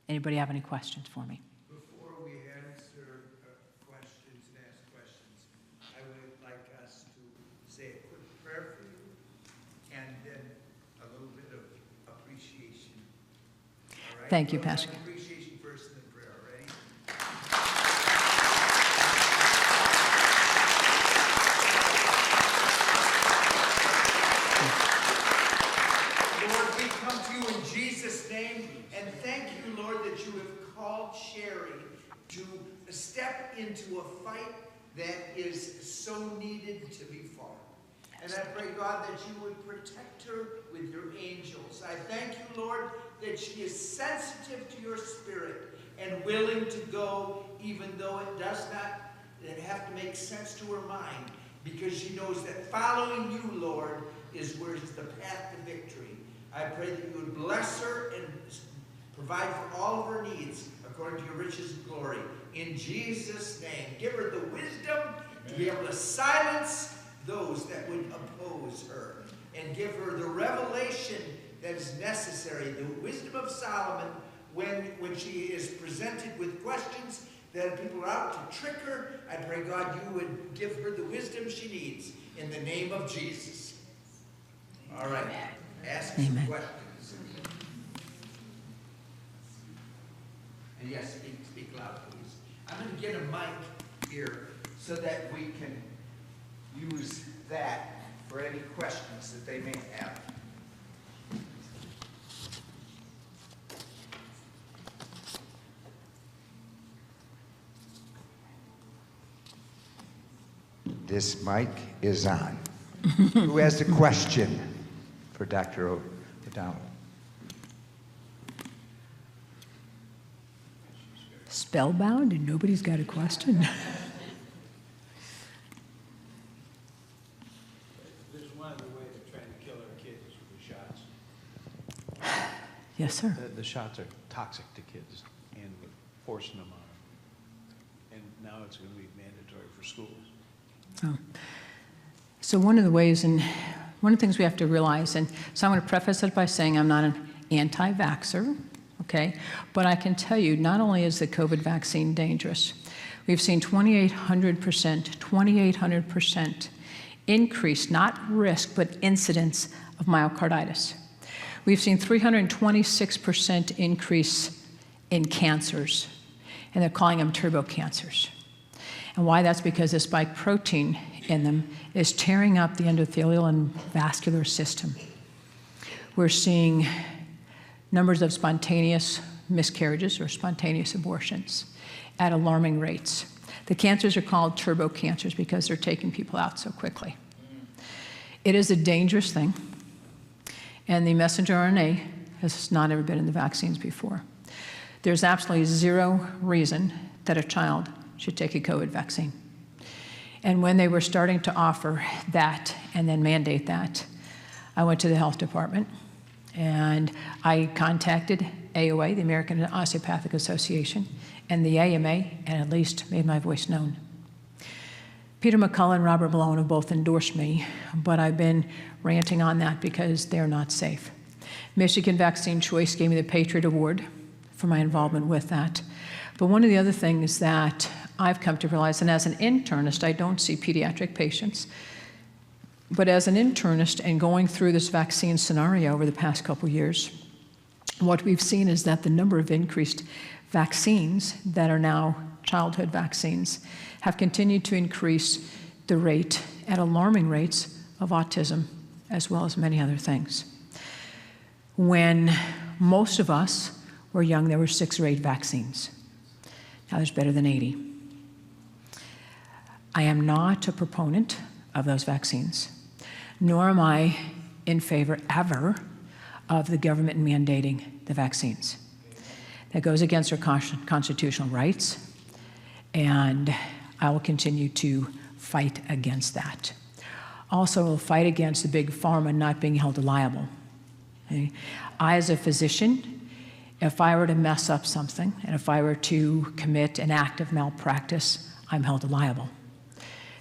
anybody have any questions for me? Before we answer questions and ask questions, I would like us to say a quick prayer for you and then a little bit of appreciation. All right? Thank you, We'll Pastor. have appreciation first and then prayer. Ready? Lord, we come to you in Jesus' name and thank you, Lord, that you have called Sherry to step into a fight that is so needed to be fought. And I pray, God, that you would protect her with your angels. I thank you, Lord, that she is sensitive to your spirit and willing to go even though it does not have to make sense to her mind, because she knows that following you, Lord, is where is the path to victory. I pray that you would bless her and provide for all of her needs according to your riches and glory. In Jesus' name, give her the wisdom to be able to silence those that would oppose her, and give her the revelation that is necessary, the wisdom of Solomon, when she is presented with questions that people are out to trick her. I pray, God, you would give her the wisdom she needs in the name of Jesus. All right, ask some questions. And yes, speak loud, please. I'm going to get a mic here so that we can use that for any questions that they may have. This mic is on. Who has a question for Dr. O'Donnell? Spellbound and nobody's got a question? This is one of the ways of trying to kill our kids with the shots. Yes, sir. The shots are toxic to kids, and we're forcing them on them. And now it's going to be mandatory for schools. Oh. So one of the ways, and one of the things we have to realize, and so I'm going to preface it by saying I'm not an anti-vaxxer, okay? But I can tell you, not only is the COVID vaccine dangerous, we've seen 2,800% increase, not risk, but incidence of myocarditis. We've seen 326% increase in cancers, and they're calling them turbo cancers. And why that's because the spike protein in them is tearing up the endothelial and vascular system. We're seeing numbers of spontaneous miscarriages or spontaneous abortions at alarming rates. The cancers are called turbo cancers because they're taking people out so quickly. It is a dangerous thing, and the messenger RNA has not ever been in the vaccines before. There's absolutely zero reason that a child should take a COVID vaccine. And when they were starting to offer that and then mandate that, I went to the health department and I contacted AOA, the American Osteopathic Association, and the AMA, and at least made my voice known. Peter McCullough and Robert Malone have both endorsed me, but I've been ranting on that because they're not safe. Michigan Vaccine Choice gave me the Patriot Award for my involvement with that. But one of the other things that I've come to realize, and as an internist, I don't see pediatric patients, but as an internist and going through this vaccine scenario over the past couple years, what we've seen is that the number of increased vaccines that are now childhood vaccines have continued to increase the rate at alarming rates of autism, as well as many other things. When most of us were young, there were 6 or 8 vaccines. Now there's better than 80. I am not a proponent of those vaccines, nor am I in favor ever of the government mandating the vaccines. That goes against our constitutional rights, and I will continue to fight against that. Also will fight against the big pharma not being held liable. Okay? I, as a physician, if I were to mess up something, and if I were to commit an act of malpractice, I'm held liable.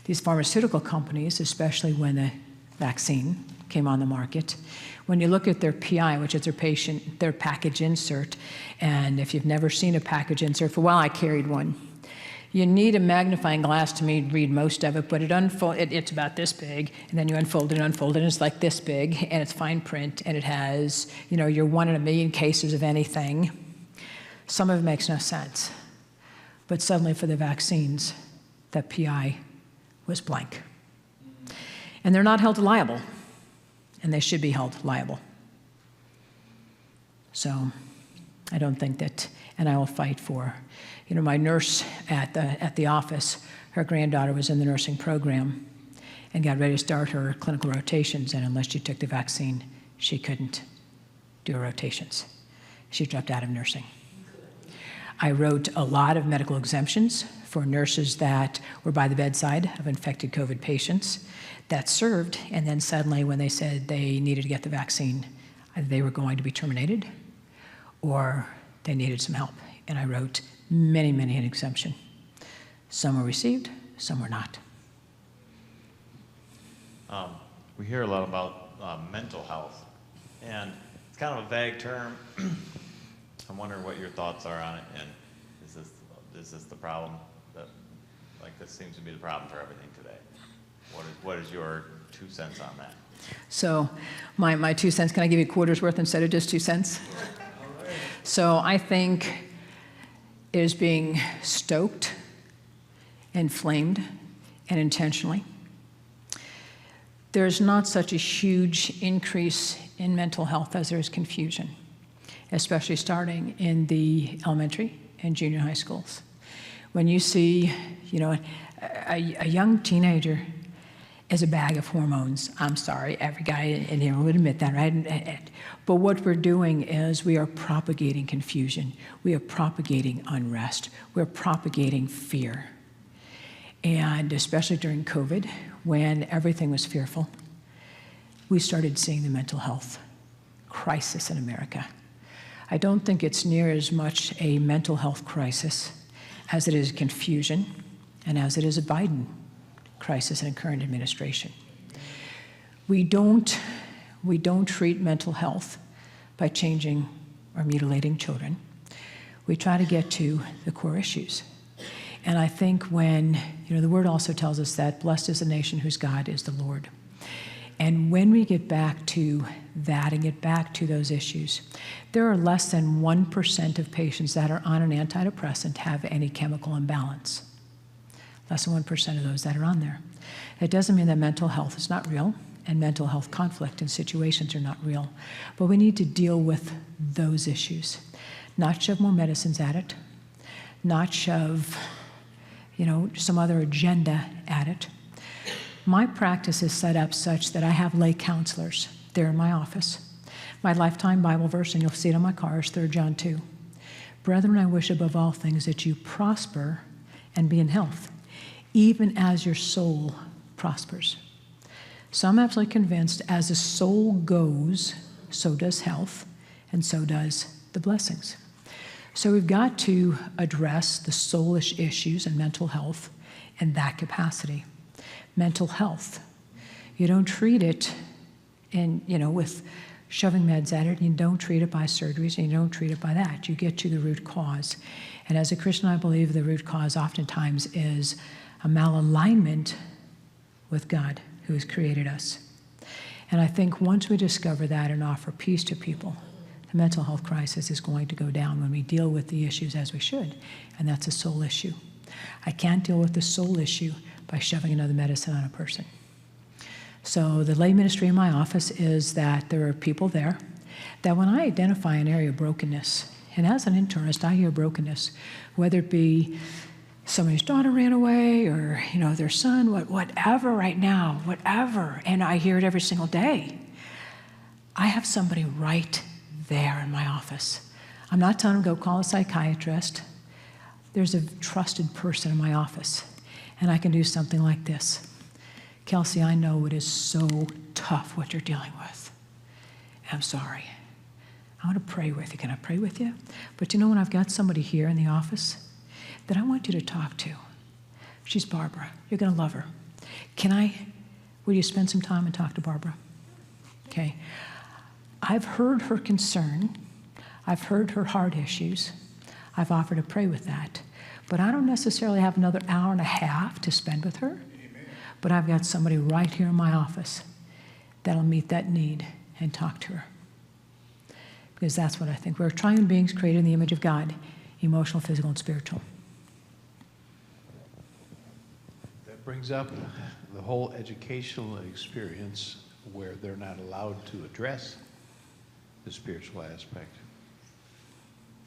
These pharmaceutical companies, especially when the vaccine came on the market, when you look at their PI, which is their package insert, and if you've never seen a package insert, for a while I carried one. You need a magnifying glass to read most of it, but it's about this big, and then you unfold it, and it's like this big, and it's fine print, and it has, your 1 in a million cases of anything. Some of it makes no sense. But suddenly for the vaccines, that PI was blank. And they're not held liable, and they should be held liable. So I don't think that, and I will fight for, my nurse at the office, her granddaughter was in the nursing program and got ready to start her clinical rotations, and unless she took the vaccine, she couldn't do her rotations. She dropped out of nursing. I wrote a lot of medical exemptions for nurses that were by the bedside of infected COVID patients that served, and then suddenly when they said they needed to get the vaccine, either they were going to be terminated or they needed some help. And I wrote many, many an exemption. Some were received, some were not. We hear a lot about mental health, and it's kind of a vague term. I'm wondering what your thoughts are on it, and is this the problem? This seems to be the problem for everything today. What is your 2 cents on that? So my 2 cents, can I give you a quarter's worth instead of just 2 cents? So I think it is being stoked, inflamed, and intentionally. There's not such a huge increase in mental health as there is confusion, especially starting in the elementary and junior high schools. When you see, a young teenager is a bag of hormones. I'm sorry, every guy in here would admit that, right? But what we're doing is we are propagating confusion. We are propagating unrest. We're propagating fear. And especially during COVID, when everything was fearful, we started seeing the mental health crisis in America. I don't think it's near as much a mental health crisis as it is confusion and as it is a Biden crisis in a current administration. We don't treat mental health by changing or mutilating children. We try to get to the core issues. And I think when, the word also tells us that blessed is the nation whose God is the Lord. And when we get back to that and get back to those issues, there are less than 1% of patients that are on an antidepressant have any chemical imbalance. Less than 1% of those that are on there. It doesn't mean that mental health is not real, and mental health conflict and situations are not real. But we need to deal with those issues. Not shove more medicines at it, not shove, some other agenda at it. My practice is set up such that I have lay counselors there in my office. My lifetime Bible verse, and you'll see it on my car, is 3 John 2. Brethren, I wish above all things that you prosper and be in health, even as your soul prospers. So I'm absolutely convinced as the soul goes, so does health, and so does the blessings. So we've got to address the soulish issues and mental health in that capacity. Mental health, you don't treat it with shoving meds at it, and you don't treat it by surgeries, and you don't treat it by that. You get to the root cause. And as a Christian, I believe the root cause oftentimes is a malalignment with God, who has created us. And I think once we discover that and offer peace to people, the mental health crisis is going to go down when we deal with the issues as we should, and that's a soul issue. I can't deal with the soul issue by shoving another medicine on a person. So the lay ministry in my office is that there are people there that when I identify an area of brokenness, and as an internist, I hear brokenness, whether it be somebody's daughter ran away or, their son, whatever right now, whatever, and I hear it every single day. I have somebody right there in my office. I'm not telling them to go call a psychiatrist. There's a trusted person in my office, and I can do something like this. Kelsey, I know it is so tough what you're dealing with. I'm sorry. I want to pray with you. Can I pray with you? But you know, when I've got somebody here in the office that I want you to talk to, she's Barbara. You're going to love her. Will you spend some time and talk to Barbara? Okay. I've heard her concern. I've heard her heart issues. I've offered to pray with that. But I don't necessarily have another hour and a half to spend with her. Amen. But I've got somebody right here in my office that'll meet that need and talk to her. Because that's what I think. We're triune beings created in the image of God, emotional, physical, and spiritual. That brings up the whole educational experience where they're not allowed to address the spiritual aspect.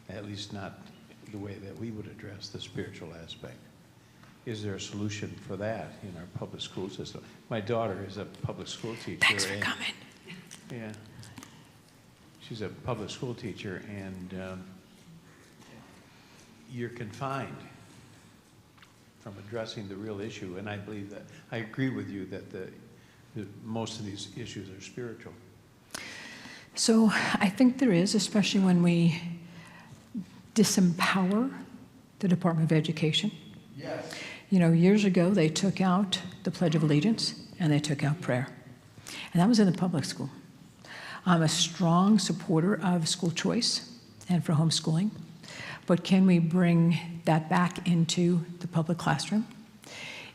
At least not the way that we would address the spiritual aspect. Is there a solution for that in our public school system? My daughter is a public school teacher. Thanks for coming. Yeah. She's a public school teacher, and you're confined from addressing the real issue. And I believe that, I agree with you that most of these issues are spiritual. So I think there is, especially when we disempower the Department of Education. Yes. You know, years ago, they took out the Pledge of Allegiance and they took out prayer. And that was in the public school. I'm a strong supporter of school choice and for homeschooling. But can we bring that back into the public classroom?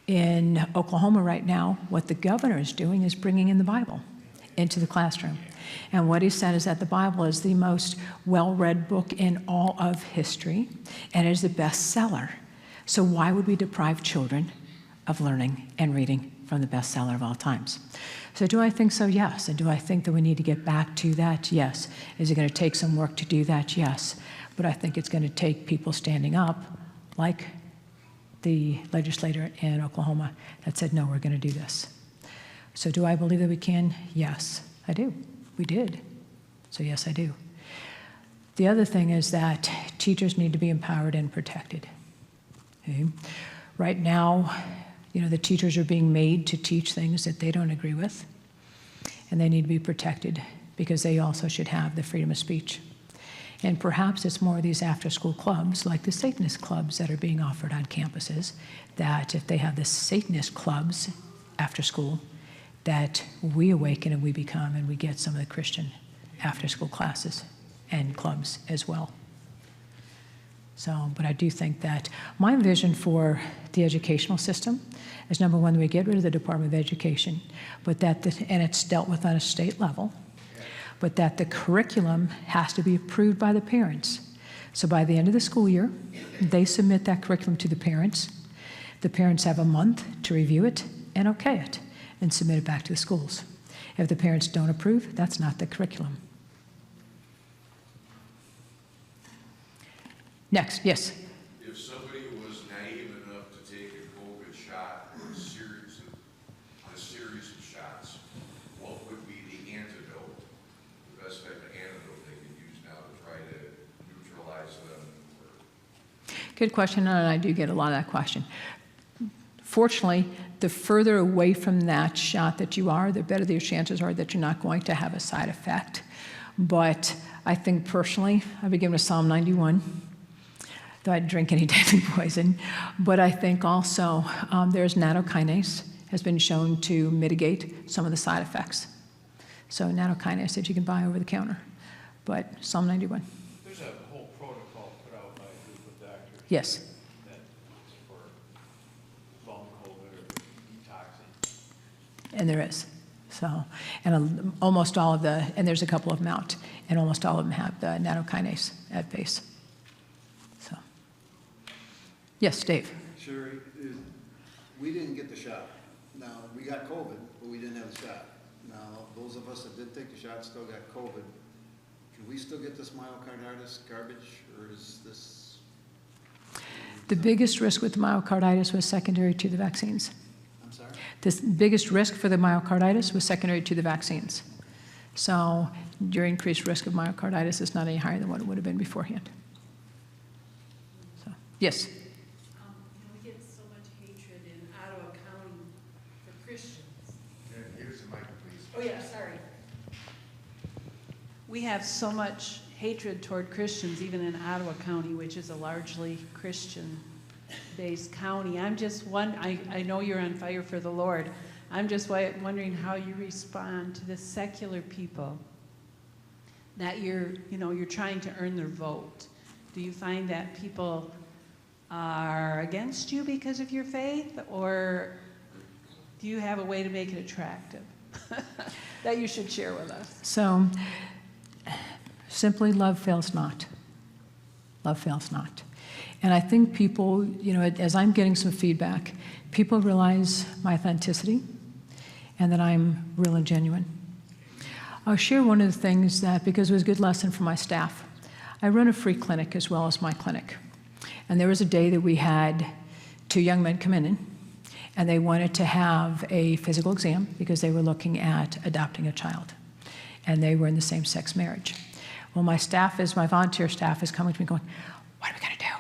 In Oklahoma right now, what the governor is doing is bringing in the Bible into the classroom. And what he said is that the Bible is the most well-read book in all of history, and it is the bestseller. So why would we deprive children of learning and reading from the bestseller of all times? So do I think so? Yes. And do I think that we need to get back to that? Yes. Is it going to take some work to do that? Yes. But I think it's going to take people standing up, like the legislator in Oklahoma that said, no, we're going to do this. So do I believe that we can? Yes, I do. We did. So yes, I do. The other thing is that teachers need to be empowered and protected. Okay? Right now, you know, the teachers are being made to teach things that they don't agree with, and they need to be protected because they also should have the freedom of speech. And perhaps it's more of these after-school clubs, like the Satanist clubs that are being offered on campuses, that if they have the Satanist clubs after school, that we awaken and we become and we get some of the Christian after-school classes and clubs as well. So, but I do think that my vision for the educational system is, number one, that we get rid of the Department of Education, but that, and it's dealt with on a state level, but that the curriculum has to be approved by the parents. So by the end of the school year, they submit that curriculum to the parents. The parents have a month to review it and okay it and submit it back to the schools. If the parents don't approve, that's not the curriculum. Next, yes. If somebody was naive enough to take a COVID shot or a series of shots, what would be the antidote, the best type of antidote they could use now to try to neutralize them? Good question, and I do get a lot of that question. Fortunately, the further away from that shot that you are, the better your chances are that you're not going to have a side effect. But I think personally, I'd be given a Psalm 91. Though I'd drink any deadly poison. But I think also there's nattokinase has been shown to mitigate some of the side effects. So nattokinase that you can buy over the counter. But Psalm 91. There's a whole protocol put out by a group of doctors. Yes. That's for long COVID or detoxing. And there is. So, and almost all of the, and there's a couple of them out, and almost all of them have the nattokinase at base. So, yes, Dave. Sherry, we didn't get the shot. Now, we got COVID, but we didn't have the shot. Now, those of us that did take the shot still got COVID. Can we still get this myocarditis garbage, or is this? The biggest risk with myocarditis was secondary to the vaccines. I'm sorry? The biggest risk for the myocarditis was secondary to the vaccines. So your increased risk of myocarditis is not any higher than what it would have been beforehand. So, yes? We get so much hatred in Ottawa County for Christians. Oh, yeah, sorry. We have so much hatred toward Christians, even in Ottawa County, which is a largely Christian-based county. I know you're on fire for the Lord. I'm just wondering how you respond to the secular people that you're trying to earn their vote. Do you find that people are against you because of your faith, or do you have a way to make it attractive that you should share with us? So, simply, love fails not. Love fails not. And I think people, as I'm getting some feedback, people realize my authenticity and that I'm real and genuine. I'll share one of the things that, because it was a good lesson for my staff, I run a free clinic as well as my clinic. And there was a day that we had 2 young men come in, and they wanted to have a physical exam because they were looking at adopting a child. And they were in the same-sex marriage. Well, my volunteer staff is coming to me going, what are we going to do?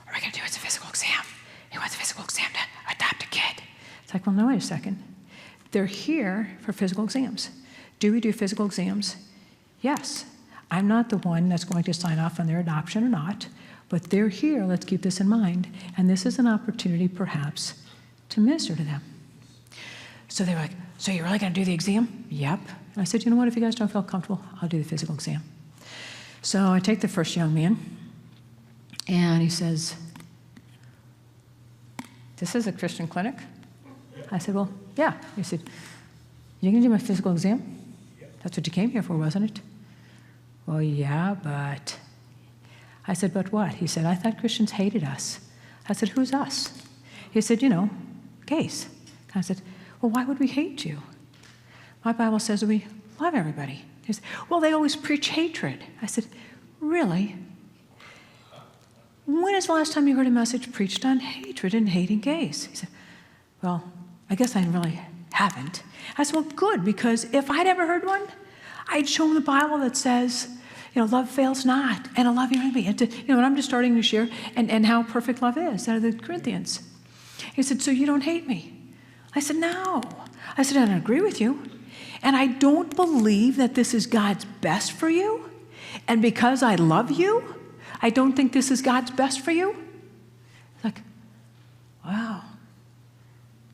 What are we going to do? It's a physical exam. He wants a physical exam to adopt a kid. It's like, well, no, wait a second. They're here for physical exams. Do we do physical exams? Yes. I'm not the one that's going to sign off on their adoption or not, but they're here. Let's keep this in mind. And this is an opportunity, perhaps, to minister to them. So they were like, so you're really going to do the exam? Yep. And I said, you know what? If you guys don't feel comfortable, I'll do the physical exam. So I take the first young man, and he says, this is a Christian clinic? I said, well, yeah. He said, you going to do my physical exam? That's what you came here for, wasn't it? Well, yeah, but... I said, but what? He said, I thought Christians hated us. I said, who's us? He said, gays. I said, well, why would we hate you? My Bible says that we love everybody. He said, well, they always preach hatred. I said, really? When is the last time you heard a message preached on hatred and hating gays? He said, well, I guess I really haven't. I said, well, good, because if I'd ever heard one, I'd show him the Bible that says, love fails not, and a loving enemy. And and I'm just starting to share, and how perfect love is out of the Corinthians. He said, so you don't hate me? I said, no. I said, I don't agree with you, and I don't believe that this is God's best for you, and because I love you, I don't think this is God's best for you. Like, wow,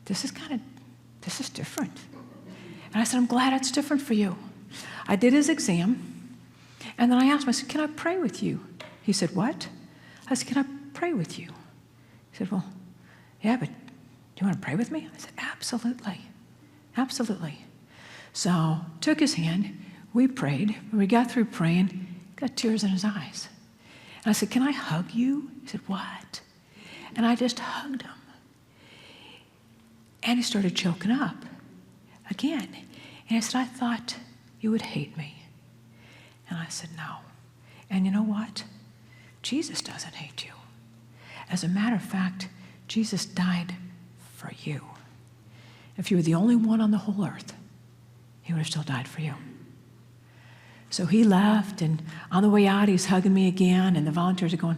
this is different. And I said, I'm glad it's different for you. I did his exam. And then I asked him, I said, can I pray with you? He said, what? I said, can I pray with you? He said, well, yeah, but do you want to pray with me? I said, absolutely. Absolutely. So took his hand, we prayed. When we got through praying, he got tears in his eyes. And I said, can I hug you? He said, what? And I just hugged him. And he started choking up again. And I said, I thought you would hate me. And I said, no. And you know what? Jesus doesn't hate you. As a matter of fact, Jesus died for you. If you were the only one on the whole earth, he would have still died for you. So he left, and on the way out, he's hugging me again, and the volunteers are going,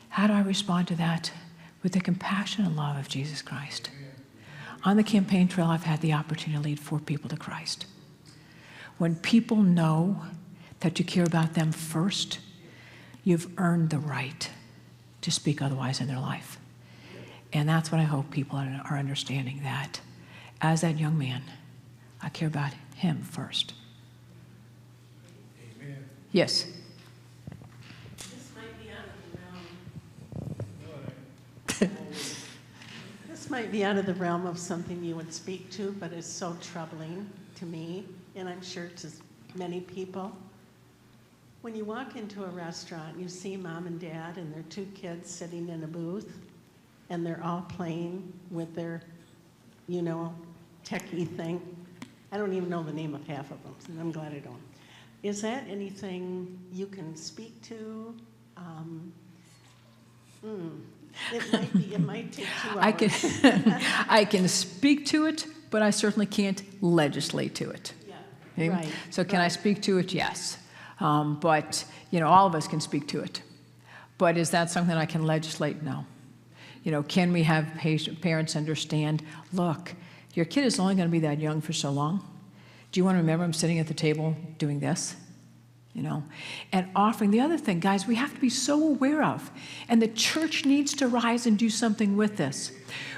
how do I respond to that? With the compassion and love of Jesus Christ. On the campaign trail, I've had the opportunity to lead 4 people to Christ. When people know that you care about them first, you've earned the right to speak otherwise in their life. And that's what I hope people are understanding, that as that young man, I care about him first. Amen. Yes. This might be out of the realm. This might be out of the realm of something you would speak to, but it's so troubling to me, and I'm sure to many people. When you walk into a restaurant, you see mom and dad and their 2 kids sitting in a booth, and they're all playing with their, techie thing. I don't even know the name of half of them, and I'm glad I don't. Is that anything you can speak to? It might take 2 hours. I can speak to it, but I certainly can't legislate to it. Yeah, Okay? right. So can I speak to it? Yes. But, all of us can speak to it. But is that something I can legislate? No. You know, can we have parents understand, look, your kid is only going to be that young for so long. Do you want to remember him sitting at the table doing this? You know, and offering. The other thing, guys, we have to be so aware of, and the church needs to rise and do something with this.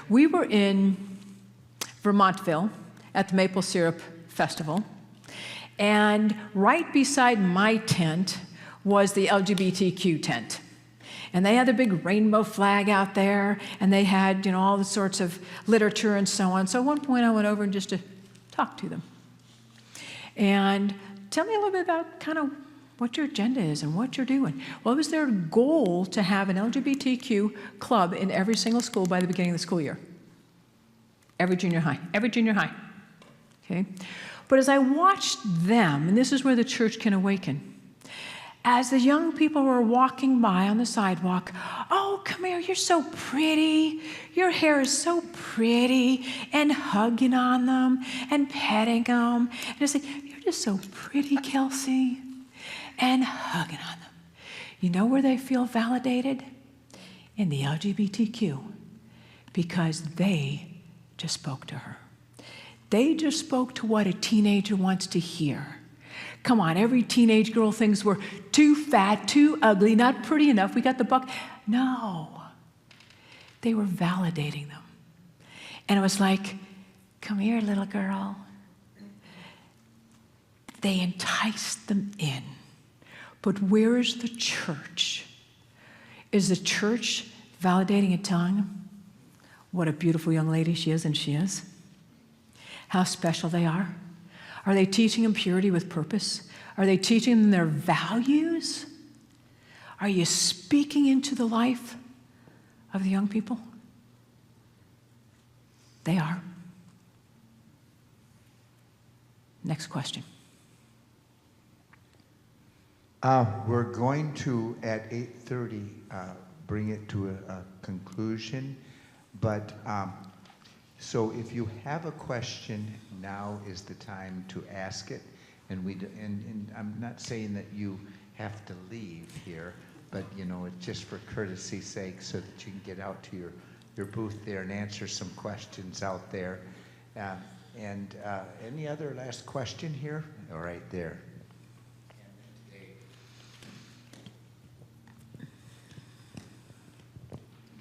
We were in Vermontville at the Maple Syrup Festival, and right beside my tent was the LGBTQ tent. And they had the big rainbow flag out there, and they had, you know, all the sorts of literature and so on. So at one point I went over and just to talk to them. And tell me a little bit about kind of what your agenda is and what you're doing. Well, it was their goal to have an LGBTQ club in every single school by the beginning of the school year. Every junior high, okay? But as I watched them, and this is where the church can awaken, as the young people were walking by on the sidewalk, oh, come here, you're so pretty. Your hair is so pretty, and hugging on them and petting them. And I said, you're just so pretty, Kelsey, and hugging on them. You know where they feel validated? In the LGBTQ, because they just spoke to her. They just spoke to what a teenager wants to hear. Come on, every teenage girl thinks we're too fat, too ugly, not pretty enough, we got the buck. No, they were validating them. And it was like, come here, little girl. They enticed them in. But where is the church? Is the church validating and telling them what a beautiful young lady she is and she is? How special they are? Are they teaching them purity with purpose? Are they teaching them their values? Are you speaking into the life of the young people? They are. Next question. We're going to, at 8:30, bring it to a conclusion. But so if you have a question, now is the time to ask it. And I'm not saying that you have to leave here, but you know, it's just for courtesy's sake, so that you can get out to your booth there and answer some questions out there. Any other last question here? All right, there.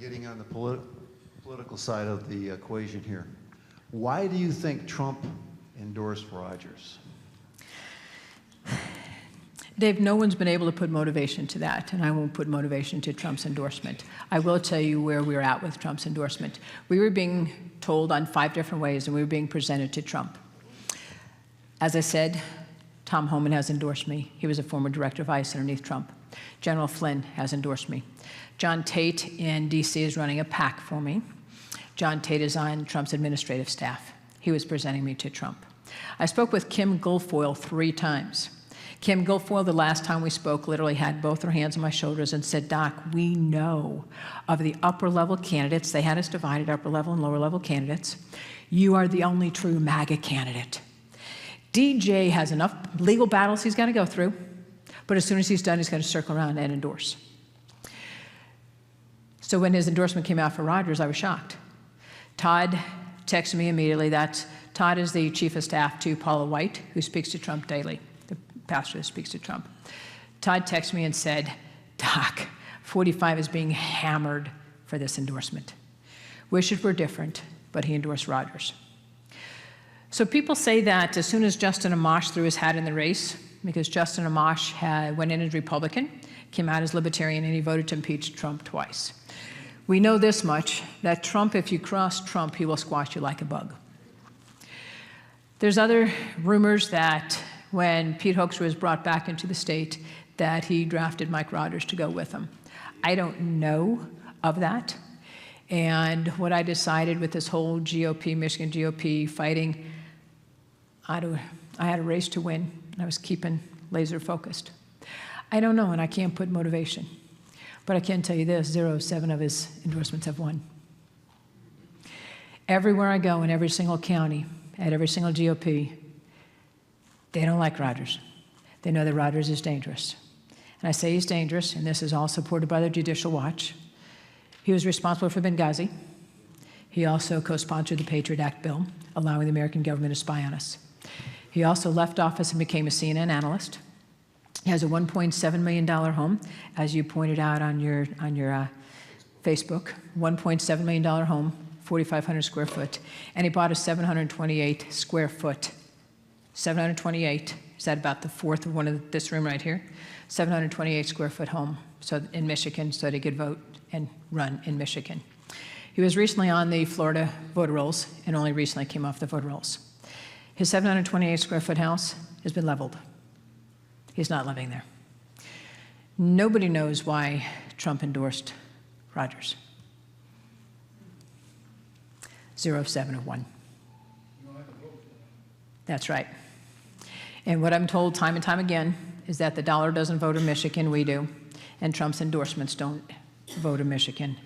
Getting on the political side of the equation here, why do you think Trump endorsed Rogers? Dave, no one's been able to put motivation to that, and I won't put motivation to Trump's endorsement. I will tell you where we're at with Trump's endorsement. We were being told on 5 different ways, and we were being presented to Trump. As I said, Tom Homan has endorsed me. He was a former director of ICE underneath Trump. General Flynn has endorsed me. John Tate in D.C. is running a PAC for me. John Tate is on Trump's administrative staff. He was presenting me to Trump. I spoke with Kim Guilfoyle 3 times. Kim Guilfoyle, the last time we spoke, literally had both her hands on my shoulders and said, Doc, we know of the upper-level candidates. They had us divided, upper-level and lower-level candidates. You are the only true MAGA candidate. DJ has enough legal battles he's got to go through, but as soon as he's done, he's going to circle around and endorse. So when his endorsement came out for Rogers, I was shocked. Todd texted me immediately. Todd is the chief of staff to Paula White, who speaks to Trump daily, the pastor that speaks to Trump. Todd texted me and said, Doc, 45 is being hammered for this endorsement. Wish it were different, but he endorsed Rogers. So people say that as soon as Justin Amash threw his hat in the race, because Justin Amash went in as Republican, came out as Libertarian, and he voted to impeach Trump twice. We know this much, that Trump, if you cross Trump, he will squash you like a bug. There's other rumors that when Pete Hoekstra was brought back into the state, that he drafted Mike Rogers to go with him. I don't know of that. And what I decided with this whole GOP, Michigan GOP fighting, I had a race to win, and I was keeping laser focused. I don't know, and I can't put motivation. But I can tell you this, 0 of 7 of his endorsements have won. Everywhere I go in every single county, at every single GOP, they don't like Rogers. They know that Rogers is dangerous. And I say he's dangerous, and this is all supported by the Judicial Watch. He was responsible for Benghazi. He also co-sponsored the Patriot Act bill, allowing the American government to spy on us. He also left office and became a CNN analyst. He has a $1.7 million home, as you pointed out on your Facebook, $1.7 million home, 4,500 square foot, and he bought a 728 square foot. 728, is that about the fourth of one of this room right here? 728 square foot home, so in Michigan, so that he could vote and run in Michigan. He was recently on the Florida voter rolls and only recently came off the voter rolls. His 728 square foot house has been leveled. He's not living there. Nobody knows why Trump endorsed Rogers. 0 of 7 of 1. That's right. And what I'm told time and time again is that the dollar doesn't vote in Michigan, we do. And Trump's endorsements don't vote in Michigan,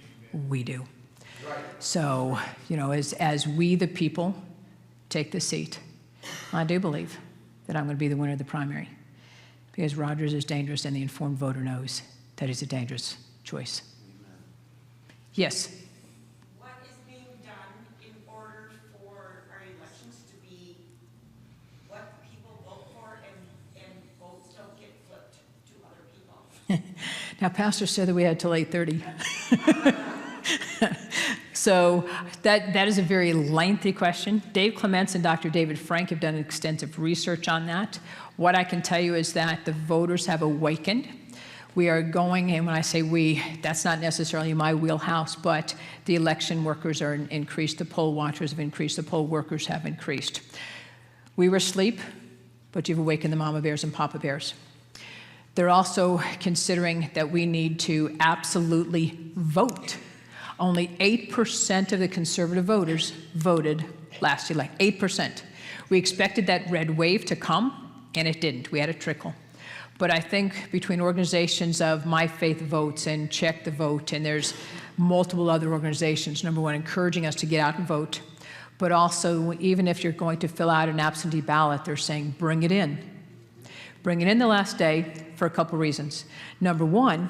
we do. So, you know, as we, the people, take the seat, I do believe that I'm going to be the winner of the primary, because Rogers is dangerous and the informed voter knows that he's a dangerous choice. Yes? What is being done in order for our elections to be what people vote for and votes don't get flipped to other people? Now, Pastor said that we had till 8:30. So that is a very lengthy question. Dave Clements and Dr. David Frank have done extensive research on that. What I can tell you is that the voters have awakened. We are going, and when I say we, that's not necessarily my wheelhouse, but the election workers are increased, the poll watchers have increased, the poll workers have increased. We were asleep, but you've awakened the mama bears and papa bears. They're also considering that we need to absolutely vote. Only 8% of the conservative voters voted last election, 8%. We expected that red wave to come, and it didn't. We had a trickle. But I think between organizations of My Faith Votes and Check the Vote, and there's multiple other organizations, number one, encouraging us to get out and vote, but also even if you're going to fill out an absentee ballot, they're saying bring it in. Bring it in the last day for a couple reasons. Number one,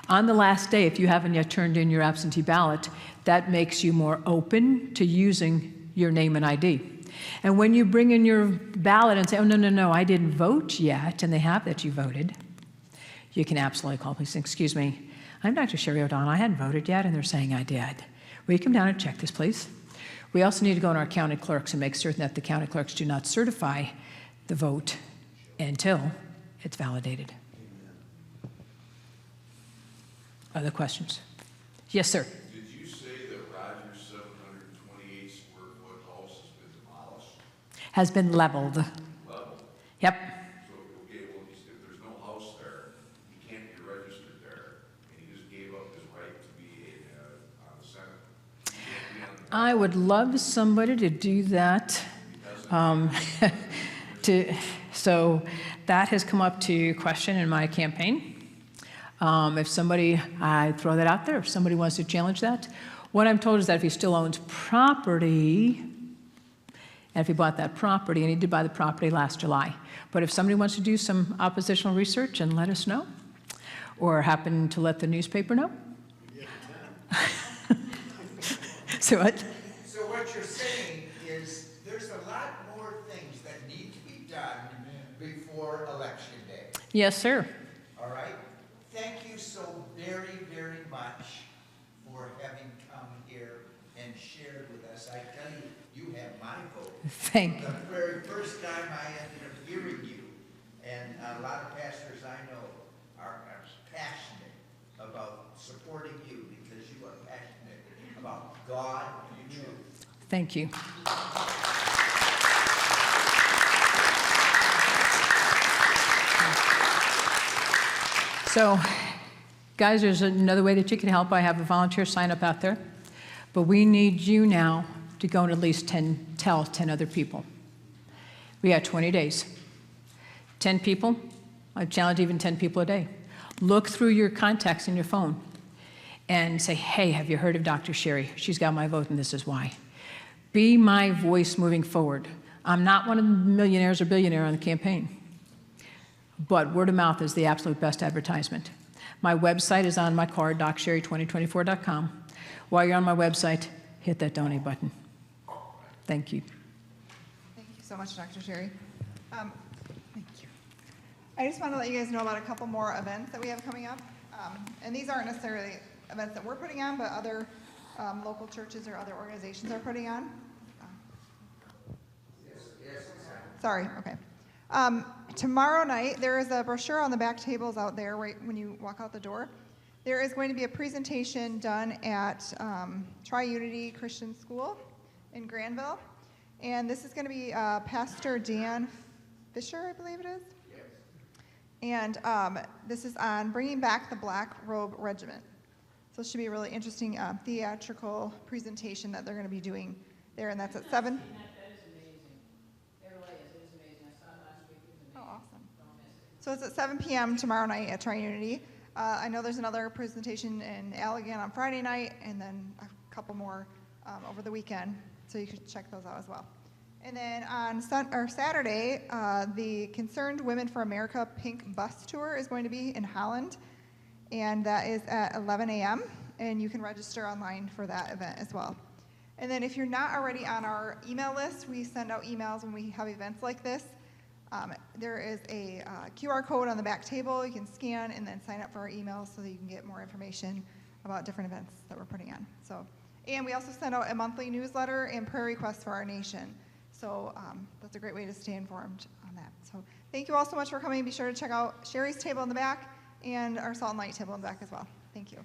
on the last day, if you haven't yet turned in your absentee ballot, that makes you more open to using your name and ID. And when you bring in your ballot and say, oh, no, I didn't vote yet, and they have that you voted, you can absolutely call police. Excuse me, I'm Dr. Sherry O'Donnell. I hadn't voted yet, and they're saying I did. Will you come down and check this, please? We also need to go to our county clerks and make certain that the county clerks do not certify the vote until it's validated. Other questions? Yes, sir. Did you say that Rogers' 728 square foot house has been demolished? Has been leveled. Leveled? Yep. So, okay, well, if there's no house there, he can't be registered there, and he just gave up his right to be on the Senate. He can't be on the I would love somebody to do that. So that has come up to question in my campaign. If somebody, I throw that out there, if somebody wants to challenge that. What I'm told is that if he still owns property, and if he bought that property, and he did buy the property last July, but if somebody wants to do some oppositional research and let us know, or happen to let the newspaper know. So what? So what you're saying is there's a lot more things that need to be done before Election Day. Yes, sir. All right? Thank you so very, very much for having come here and shared with us. I tell you, you have my vote. Thank you. The very first time I ended up hearing you, and a lot of pastors I know are passionate about supporting you because you are passionate about God and truth. Thank you. So, guys, there's another way that you can help. I have a volunteer sign up out there. But we need you now to go and at least tell 10 other people. We got 20 days. 10 people, I challenge even 10 people a day. Look through your contacts in your phone and say, hey, have you heard of Dr. Sherry? She's got my vote and this is why. Be my voice moving forward. I'm not one of the millionaires or billionaires on the campaign. But word of mouth is the absolute best advertisement. My website is on my card, docsherry2024.com. While you're on my website, hit that donate button. Thank you. Thank you so much, Dr. Sherry. Thank you. I just want to let you guys know about a couple more events that we have coming up. And these aren't necessarily events that we're putting on, but other local churches or other organizations are putting on. Sorry, okay. Tomorrow night, there is a brochure on the back tables out there right when you walk out the door. There is going to be a presentation done at Tri-Unity Christian School in Granville. And this is going to be Pastor Dan Fisher, I believe it is. Yes. And this is on bringing back the Black Robe Regiment. So it should be a really interesting theatrical presentation that they're going to be doing there, and that's at 7. That is amazing. It really is. It is amazing. I saw it last week. It was amazing. Oh, awesome. So it's at 7 p.m. tomorrow night at Tri-Unity. I know there's another presentation in Allegan on Friday night, and then a couple more over the weekend, so you could check those out as well. And then on Saturday, the Concerned Women for America Pink Bus Tour is going to be in Holland, and that is at 11 a.m., and you can register online for that event as well. And then if you're not already on our email list, we send out emails when we have events like this. There is a QR code on the back table you can scan and then sign up for our emails so that you can get more information about different events that we're putting on. And we also send out a monthly newsletter and prayer requests for our nation. So that's a great way to stay informed on that. So thank you all so much for coming. Be sure to check out Sherry's table in the back and our Salt and Light table in the back as well. Thank you.